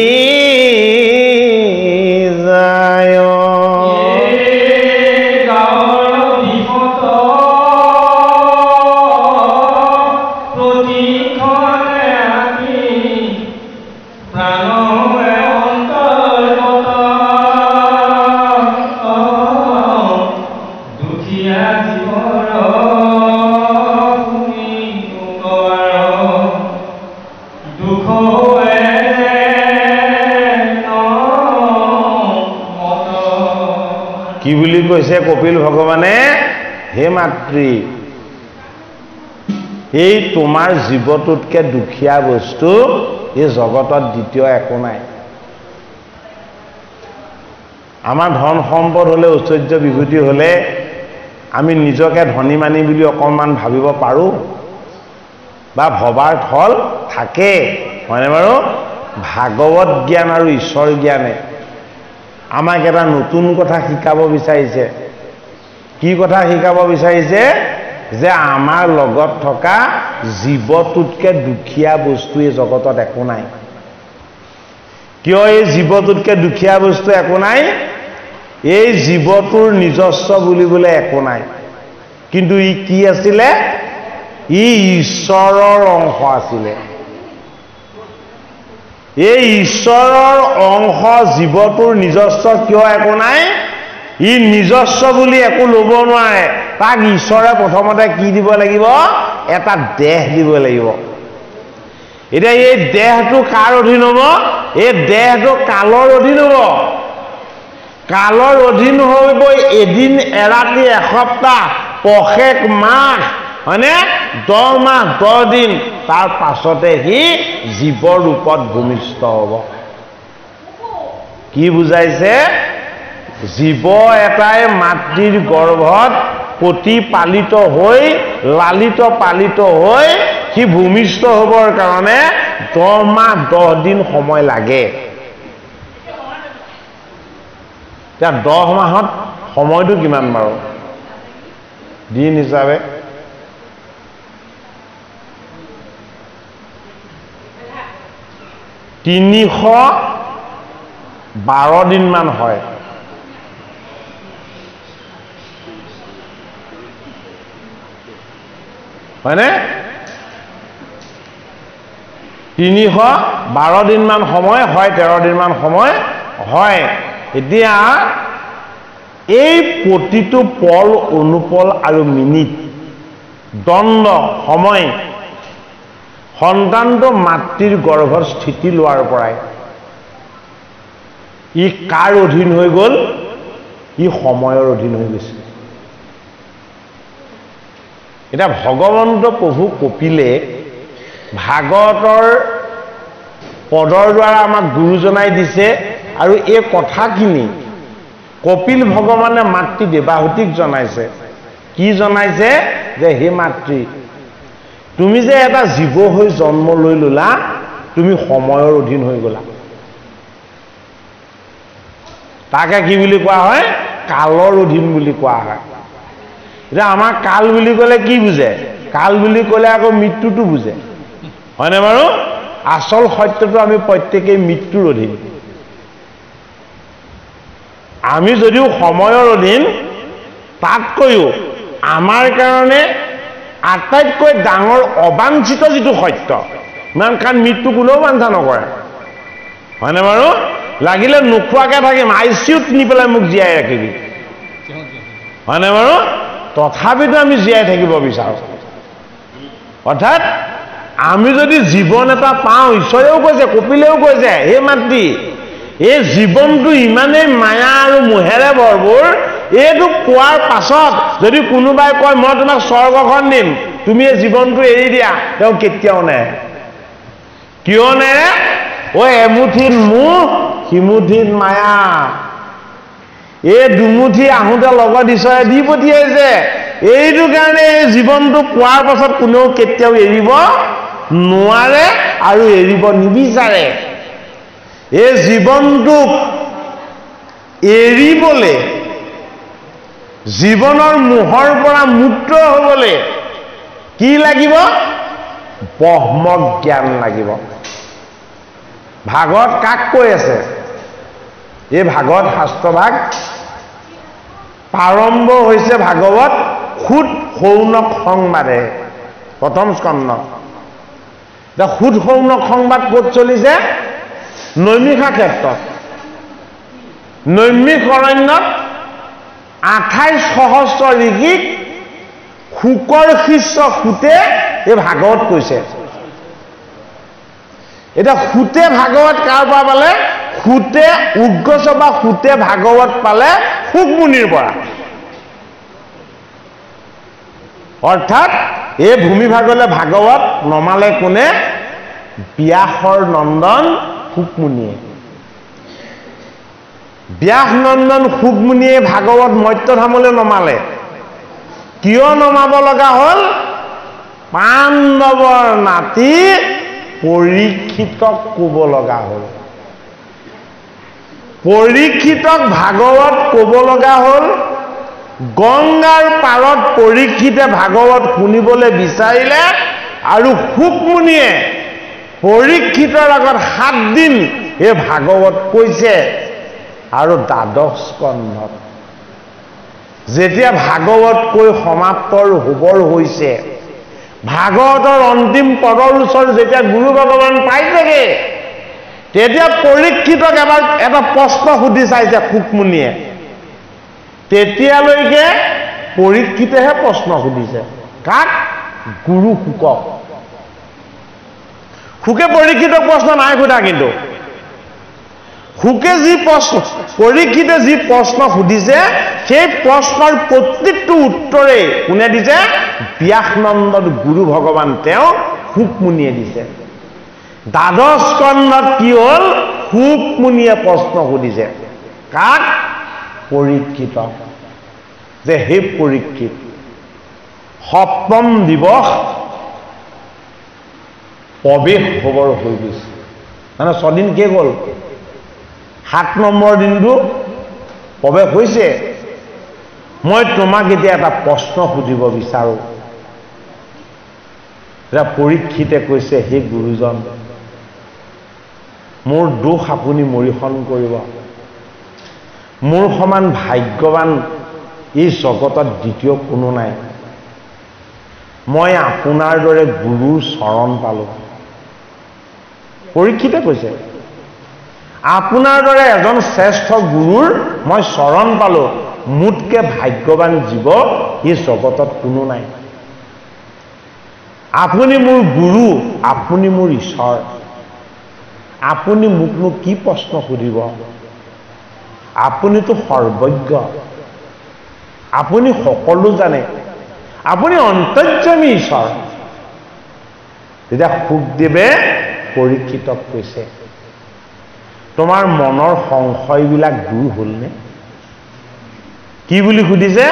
যায় কি বুলি কৈছে কপিল ভগৱানে হে মাতৃ এই তোমাৰ জীৱটোতকে দুখীয়া বস্তু এই জগতত দ্বিতীয় একো নাই আমাৰ ধন সম্পদ হলে ঐশ্বৰ্য বিভূতি হলে আমি নিজকে ধনী মানি বুলি অকণমান ভাবিব পাৰো বা ভবাৰ থল থাকে হয়নে বাৰু ভাগৱত জ্ঞান আৰু ঈশ্বৰ জ্ঞানে আমাক এটা নতুন কথা শিকাব বিচাৰিছে কি কথা শিকাব বিচাৰিছে যে আমাৰ লগত থকা জীৱটোতকে দুখীয়া বস্তু এই জগতত একো নাই কিয় এই জীৱটোতকে দুখীয়া বস্তু একো নাই এই জীৱটোৰ নিজস্ব বুলিবলৈ একো নাই কিন্তু ই কি আছিলে ই ঈশ্বৰৰ অংশ আছিলে এই ঈশ্বৰৰ অংশ জীৱটোৰ নিজস্ব কিয় একো নাই ই নিজস্ব বুলি একো ল'ব নোৱাৰে তাক ঈশ্বৰে প্ৰথমতে কি দিব লাগিব এটা দেহ দিব লাগিব এতিয়া এই দেহটো কাৰ অধীন হ'ব এই দেহটো কালৰ অধীন হ'ব কালৰ অধীন হ'ব এদিন এৰাতি এসপ্তাহ পষেক মাহ হয়নে 10 মাহ 10 দিন তাৰ পাছতে সি জীৱৰ ৰূপত ভূমিষ্ঠ হ'ব কি বুজাইছে জীৱ এটাই মাতৃৰ গৰ্ভত প্ৰতিপালিত হৈ লালিত পালিত হৈ সি ভূমিষ্ঠ হ'বৰ কাৰণে 10 মাহ 10 দিন সময় লাগে এতিয়া 10 মাহত সময়টো কিমান বাৰু দিন হিচাপে 312 দিন মান হয় হয়নে 312 দিন মান সময় হয় 13 দিন মান সময় হয় এতিয়া এই প্ৰতিটো পল অনুপল আৰু মিনিট দণ্ড সময় সন্তানটো মাতৃৰ গৰ্ভৰ স্থিতি লোৱাৰ পৰাই ই কাৰ অধীন হৈ গ'ল ই সময়ৰ অধীন হৈ গৈছে এটা ভগৱন্ত প্ৰভু কপিলে ভাগৱতৰ পদৰ দ্বাৰা আমাক গুৰুজনাই দিছে আৰু এই কথাখিনি কপিল ভগৱানে মাতৃ দেৱাহুতিক জনাইছে কি জনাইছে যে হে মাতৃ তুমি যে এটা জীৱ হৈ জন্ম লৈ ললা তুমি সময়ৰ অধীন হৈ গলা তাকে কি বুলি কোৱা হয় কালৰ অধীন বুলি কোৱা হয় এতিয়া আমাৰ কাল বুলি ক'লে কি বুজে কাল বুলি ক'লে আকৌ মৃত্যুটো বুজে হয়নে বাৰু আসল সত্যটো আমি প্ৰত্যেকেই মৃত্যুৰ অধীন আমি যদিও সময়ৰ অধীন তাতকৈও আমাৰ কাৰণে আটাইতকৈ ডাঙৰ অবাঞ্ছিত যিটো সত্য, কাৰণ মৃত্যু কোনেও বাঞ্ছা নকৰে, হয়নে বাৰু? লাগিলে নোখোৱাকৈ থাকিম, ICUত নি পেলাই মোক জীয়াই ৰাখিবি, হয়নে বাৰু? তথাপিতো আমি জীয়াই থাকিব বিচাৰোঁ। অৰ্থাৎ আমি যদি জীৱন এটা পাওঁ, ঈশ্বৰেও কৈছে, কপিলেও কৈছে, হে মাতৃ, এই জীৱনটো ইমানেই মায়া আৰু মোহেৰে ভৰপূৰ, এইটো পোৱাৰ পাছত যদি কোনোবাই কয় মই তোমাক স্বৰ্গখন দিম, তুমি এই জীৱনটো এৰি দিয়া, তেওঁ কেতিয়াও নেৰে। কিয় নেৰে? এমুঠিত মোহ, সিমুঠিত মায়া, এই দুমুঠি আহোঁতে লগত ঈশ্বৰে দি পঠিয়াইছে। এইটো কাৰণে এই জীৱনটো পোৱাৰ পাছত কোনেও কেতিয়াও এৰিব নোৱাৰে আৰু এৰিব নিবিচাৰে। এই জীৱনটোক এৰিবলৈ, জীৱনৰ মোহৰ পৰা মুক্ত হ'বলৈ কি লাগিব? ব্ৰহ্মজ্ঞান লাগিব। ভাগৱত কাক কৈ আছে? এই ভাগৱত শাস্ত্ৰভাগ প্ৰাৰম্ভ হৈছে ভাগৱত সুত সৌনক সংবাদে, প্ৰথম স্কন্ধ। সুত সৌনক সংবাদ ক'ত চলিছে? নৈমিষা ক্ষেত্ৰত। নৈমিষ অৰণ্যত 28 সহস্ৰ ঋষিক শুকৰ শিষ্য সুতে এই ভাগৱত কৈছে। এতিয়া সুতে ভাগৱত কাৰ পৰা পালে? সুতে উগ্ৰসভা সুতে ভাগৱত পালে শুকমুনিৰ পৰা। অৰ্থাৎ এই ভূমিভাগলৈ ভাগৱত নমালে কোনে? ব্যাসৰ নন্দন শুকমুনিয়ে। ব্যাস নন্দন শুকমুনিয়ে ভাগৱত মৰ্ত্যধামলৈ নমালে। কিয় নমাব লগা হ'ল? পাণ্ডৱৰ নাতি পৰীক্ষিতক ক'ব লগা হ'ল। পৰীক্ষিতক ভাগৱত ক'ব লগা হ'ল। গংগাৰ পাৰত পৰীক্ষিতে ভাগৱত শুনিবলৈ বিচাৰিলে আৰু শুকমুনিয়ে পৰীক্ষিতৰ আগত 7 দিন এই ভাগৱত কৈছে। আৰু দ্বাদশ স্কন্ধত যেতিয়া ভাগৱত কৈ সমাপ্তৰ হ'বৰ হৈছে, ভাগৱতৰ অন্তিম পদৰ ওচৰত যেতিয়া গুৰু ভগৱান পাইছেগে, তেতিয়া পৰীক্ষিতক এবাৰ এটা প্ৰশ্ন সুধি চাইছে শুকমুনিয়ে। তেতিয়ালৈকে পৰীক্ষিতেহে প্ৰশ্ন সুধিছে। কাক? গুৰু শুকক। শুকে পৰীক্ষিতক প্ৰশ্ন নাই সোধা, কিন্তু শুকে যি প্ৰশ্ন, পৰীক্ষিতে যি প্ৰশ্ন সুধিছে, সেই প্ৰশ্নৰ প্ৰত্যেকটো উত্তৰেই কোনে দিছে? ব্যাসনন্দন গুৰু ভগৱান তেওঁ শুকমুনিয়ে দিছে। দ্বাদশ স্কন্ধত কি হ'ল? শুকমুনিয়ে প্ৰশ্ন সুধিছে। কাক? পৰীক্ষিত। যে হে পৰীক্ষিত, সপ্তম দিৱস প্ৰৱেশ হ'বৰ হৈ গৈছে, মানে 6 দিন শেষ হ'ল, 7 নম্বৰ দিনটো প্ৰৱেশ হৈছে। মই তোমাক এতিয়া এটা প্ৰশ্ন সুধিব বিচাৰোঁ। পৰীক্ষিতে কৈছে, হে গুৰুজন, মোৰ দোষ আপুনি মৰিহৰণ কৰিব। মোৰ সমান ভাগ্যৱান এই জগতত দ্বিতীয় কোনো নাই। মই আপোনাৰ দৰে গুৰুৰ চৰণ পালোঁ। পৰীক্ষিতে কৈছে, আপোনাৰ দৰে এজন শ্ৰেষ্ঠ গুৰুৰ মই চৰণ পালোঁ। মোতকে ভাগ্যৱান জীৱ এই জগতত কোনো নাই। আপুনি মোৰ গুৰু, আপুনি মোৰ ঈশ্বৰ। আপুনি মোকনো কি প্ৰশ্ন সুধিব? আপুনিতো সৰ্বজ্ঞ, আপুনি সকলো জানে, আপুনি অন্তৰ্যামী ঈশ্বৰ। তেতিয়া শুকদেৱে পৰীক্ষিতক কৈছে, তোমাৰ মনৰ সংশয়বিলাক দূৰ হ'লনে? কি বুলি সুধিছে?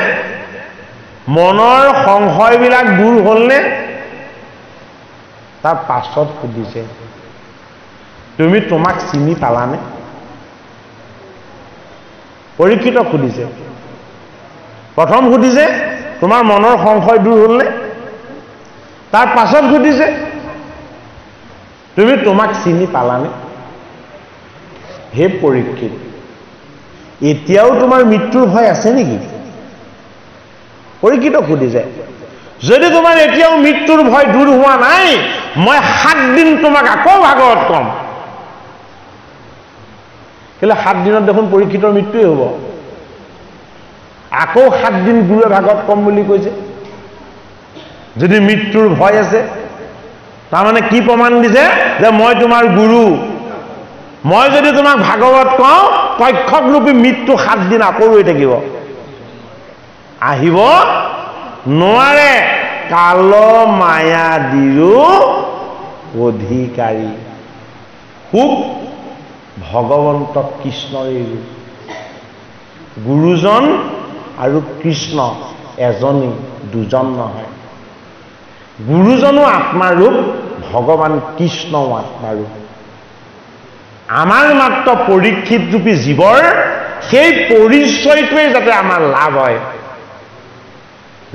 মনৰ সংশয়বিলাক দূৰ হ'লনে? তাৰ পাছত সুধিছে, তুমি তোমাক চিনি পালানে? পৰীক্ষিতক সুধিছে। প্ৰথম সুধিছে, তোমাৰ মনৰ সংশয় দূৰ হ'লনে? তাৰ পাছত সুধিছে, তুমি তোমাক চিনি পালানে? হে পৰীক্ষিত, এতিয়াও তোমাৰ মৃত্যুৰ ভয় আছে নেকি? পৰীক্ষিতক সুধিছে। যদি তোমাৰ এতিয়াও মৃত্যুৰ ভয় দূৰ হোৱা নাই, মই 7 দিন তোমাক আকৌ ভাগৱত কম। কেলে 7 দিনত দেখোন পৰীক্ষিতৰ মৃত্যুই হ'ব। আকৌ 7 দিন গুৰুৱে ভাগৱত কম বুলি কৈছে। যদি মৃত্যুৰ ভয় আছে, তাৰমানে কি প্ৰমাণ দিছে যে মই তোমাৰ গুৰু, মই যদি তোমাক ভাগৱত কওঁ, তক্ষকৰূপী মৃত্যু 7 দিন আকৌ ৰৈ থাকিব, আহিব নোৱাৰে। কাল মায়া দিৰো অধিকাৰী, খুব ভগৱন্ত কৃষ্ণৰে ৰূপ। গুৰুজন আৰু কৃষ্ণ এজনী, দুজন নহয়। গুৰুজনো আত্মাৰূপ, ভগৱান কৃষ্ণও আত্মাৰূপ। আমাৰ মাত্ৰ পৰীক্ষিত ৰূপী জীৱৰ সেই পৰিচয়টোৱে যাতে আমাৰ লাভ হয়,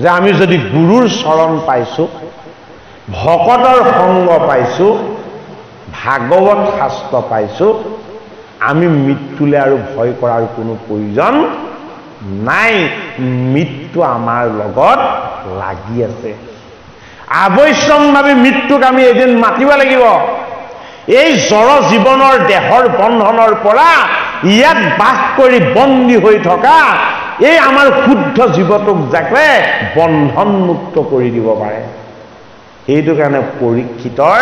যে আমি যদি গুৰুৰ চৰণ পাইছো, ভকতৰ সংগ পাইছো, ভাগৱত শাস্ত্ৰ পাইছো, আমি মৃত্যুলে আৰু ভয় কৰাৰ কোনো প্ৰয়োজন নাই। মৃত্যু আমাৰ লগত লাগি আছে। আৱশ্যকভাৱে মৃত্যুক আমি এদিন মাতিব লাগিব। এই জড় জীৱনৰ দেহৰ বন্ধনৰ পৰা ইয়াত বাস কৰি বন্দী হৈ থকা এই আমাৰ শুদ্ধ জীৱটোক যাতে বন্ধনমুক্ত কৰি দিব পাৰে। সেইটো কাৰণে পৰীক্ষিতৰ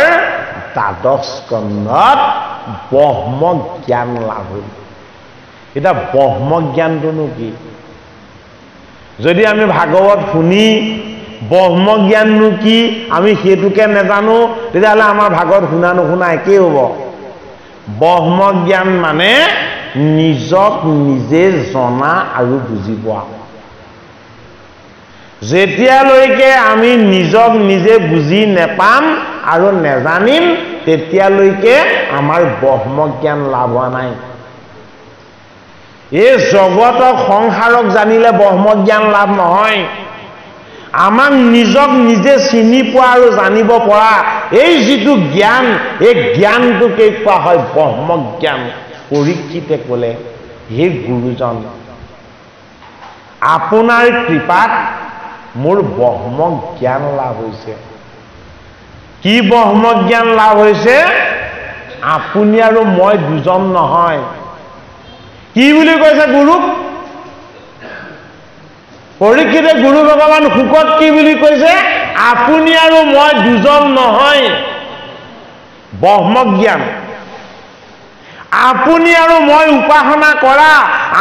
12 স্কন্ধত ব্ৰহ্ম জ্ঞান লাভ হ'ল। এতিয়া ব্ৰহ্ম জ্ঞানটোনো কি? যদি আমি ভাগৱত শুনি ব্ৰহ্ম জ্ঞাননো কি আমি সেইটোকে নেজানো, তেতিয়াহ'লে আমাৰ ভাগৱত শুনা নুশুনা একেই হ'ব। ব্ৰহ্ম জ্ঞান মানে নিজক নিজে জনা আৰু বুজি পোৱা। যেতিয়ালৈকে আমি নিজক নিজে বুজি নেপাম আৰু নেজানিম, তেতিয়ালৈকে আমাৰ ব্ৰহ্ম জ্ঞান লাভ হোৱা নাই। এই জগতক সংসাৰক জানিলে ব্ৰহ্ম জ্ঞান লাভ নহয়। আমাক নিজক নিজে চিনি পোৱা আৰু জানিব পৰা এই যিটো জ্ঞান, এই জ্ঞানটোকে কোৱা হয় ব্ৰহ্ম জ্ঞান। পৰীক্ষিতে ক'লে, হে গুৰুজন, আপোনাৰ কৃপাত মোৰ ব্ৰহ্ম জ্ঞান লাভ হৈছে। কি ব্ৰহ্ম জ্ঞান লাভ হৈছে? আপুনি আৰু মই দুজন নহয়। কি বুলি কৈছে গুৰুক? পৰীক্ষিতে গুৰু ভগৱান শুকত কি বুলি কৈছে? আপুনি আৰু মই দুজন নহয়। ব্ৰহ্ম জ্ঞান। আপুনি আৰু মই উপাসনা কৰা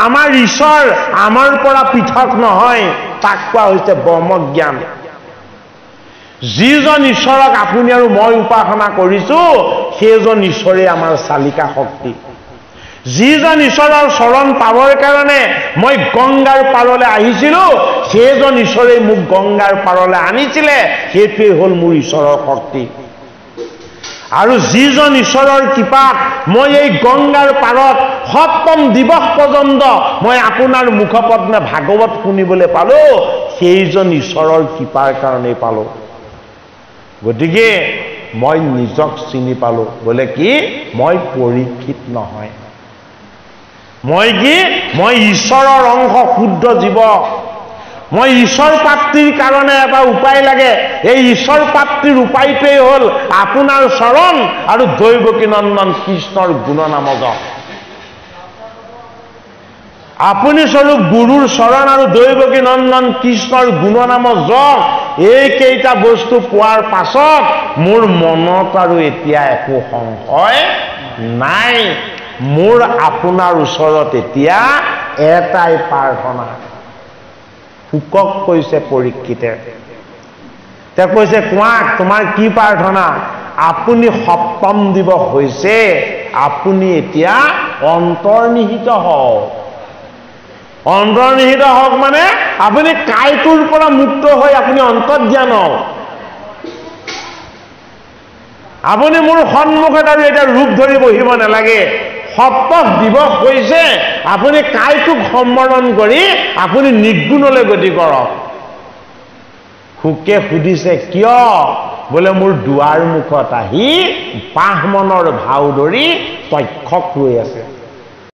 আমাৰ ঈশ্বৰ আমাৰ পৰা পৃথক নহয়, তাক কোৱা হৈছে ব্ৰহ্ম জ্ঞান। যিজন ঈশ্বৰক আপুনি আৰু মই উপাসনা কৰিছো, সেইজন ঈশ্বৰে আমাৰ চালিকা শক্তি। যিজন ঈশ্বৰৰ চৰণ পাবৰ কাৰণে মই গংগাৰ পাৰলৈ আহিছিলো, সেইজন ঈশ্বৰে মোক গংগাৰ পাৰলৈ আনিছিলে, সেইটোৱে হ'ল মোৰ ঈশ্বৰৰ শক্তি। আৰু যিজন ঈশ্বৰৰ কৃপাত মই এই গংগাৰ পাৰত 7ম দিৱস পৰ্যন্ত মই আপোনাৰ মুখপদ্মে ভাগৱত শুনিবলৈ পালো, সেইজন ঈশ্বৰৰ কৃপাৰ কাৰণেই পালো। গতিকে মই নিজক চিনি পালো। বোলে কি? মই পৰীক্ষিত নহয়। মই কি? মই ঈশ্বৰৰ অংশ, শুদ্ধ জীৱ। মই ঈশ্বৰ প্ৰাপ্তিৰ কাৰণে এটা উপায় লাগে। এই ঈশ্বৰ প্ৰাপ্তিৰ উপায়টোৱেই হ'ল আপোনাৰ চৰণ আৰু দৈৱকী নন্দন কৃষ্ণৰ গুণনাম জপ। আপুনি স্বৰূপ গুৰুৰ চৰণ আৰু দৈৱকী নন্দন কৃষ্ণৰ গুণনাম জপ, এইকেইটা বস্তু পোৱাৰ পাছত মোৰ মনত আৰু এতিয়া একো সংশয় নাই। মোৰ আপোনাৰ ওচৰত এতিয়া এটাই প্ৰাৰ্থনা। শুকক কৈছে পৰীক্ষিতে। তেওঁ কৈছে, কোৱা তোমাৰ কি প্ৰাৰ্থনা? আপুনি 7ম দিৱস হৈছে, আপুনি এতিয়া অন্তৰ্নিহিত হওক। অন্তৰ্নিহিত হওক মানে আপুনি কাইটোৰ পৰা মুক্ত হৈ আপুনি অন্তৰ্জ্ঞান হওক। আপুনি মোৰ সন্মুখত আৰু এতিয়া ৰূপ ধৰি বহিব নালাগে। 7ম দিৱস হৈছে, আপুনি কাইটোক সম্বৰণ কৰি আপুনি নিৰ্গুণলৈ গতি কৰক। শুকে সুধিছে, কিয়? বোলে মোৰ দুৱাৰ মুখত আহি 5 মনৰ ভাও ধৰি তক্ষক ৰৈ আছে।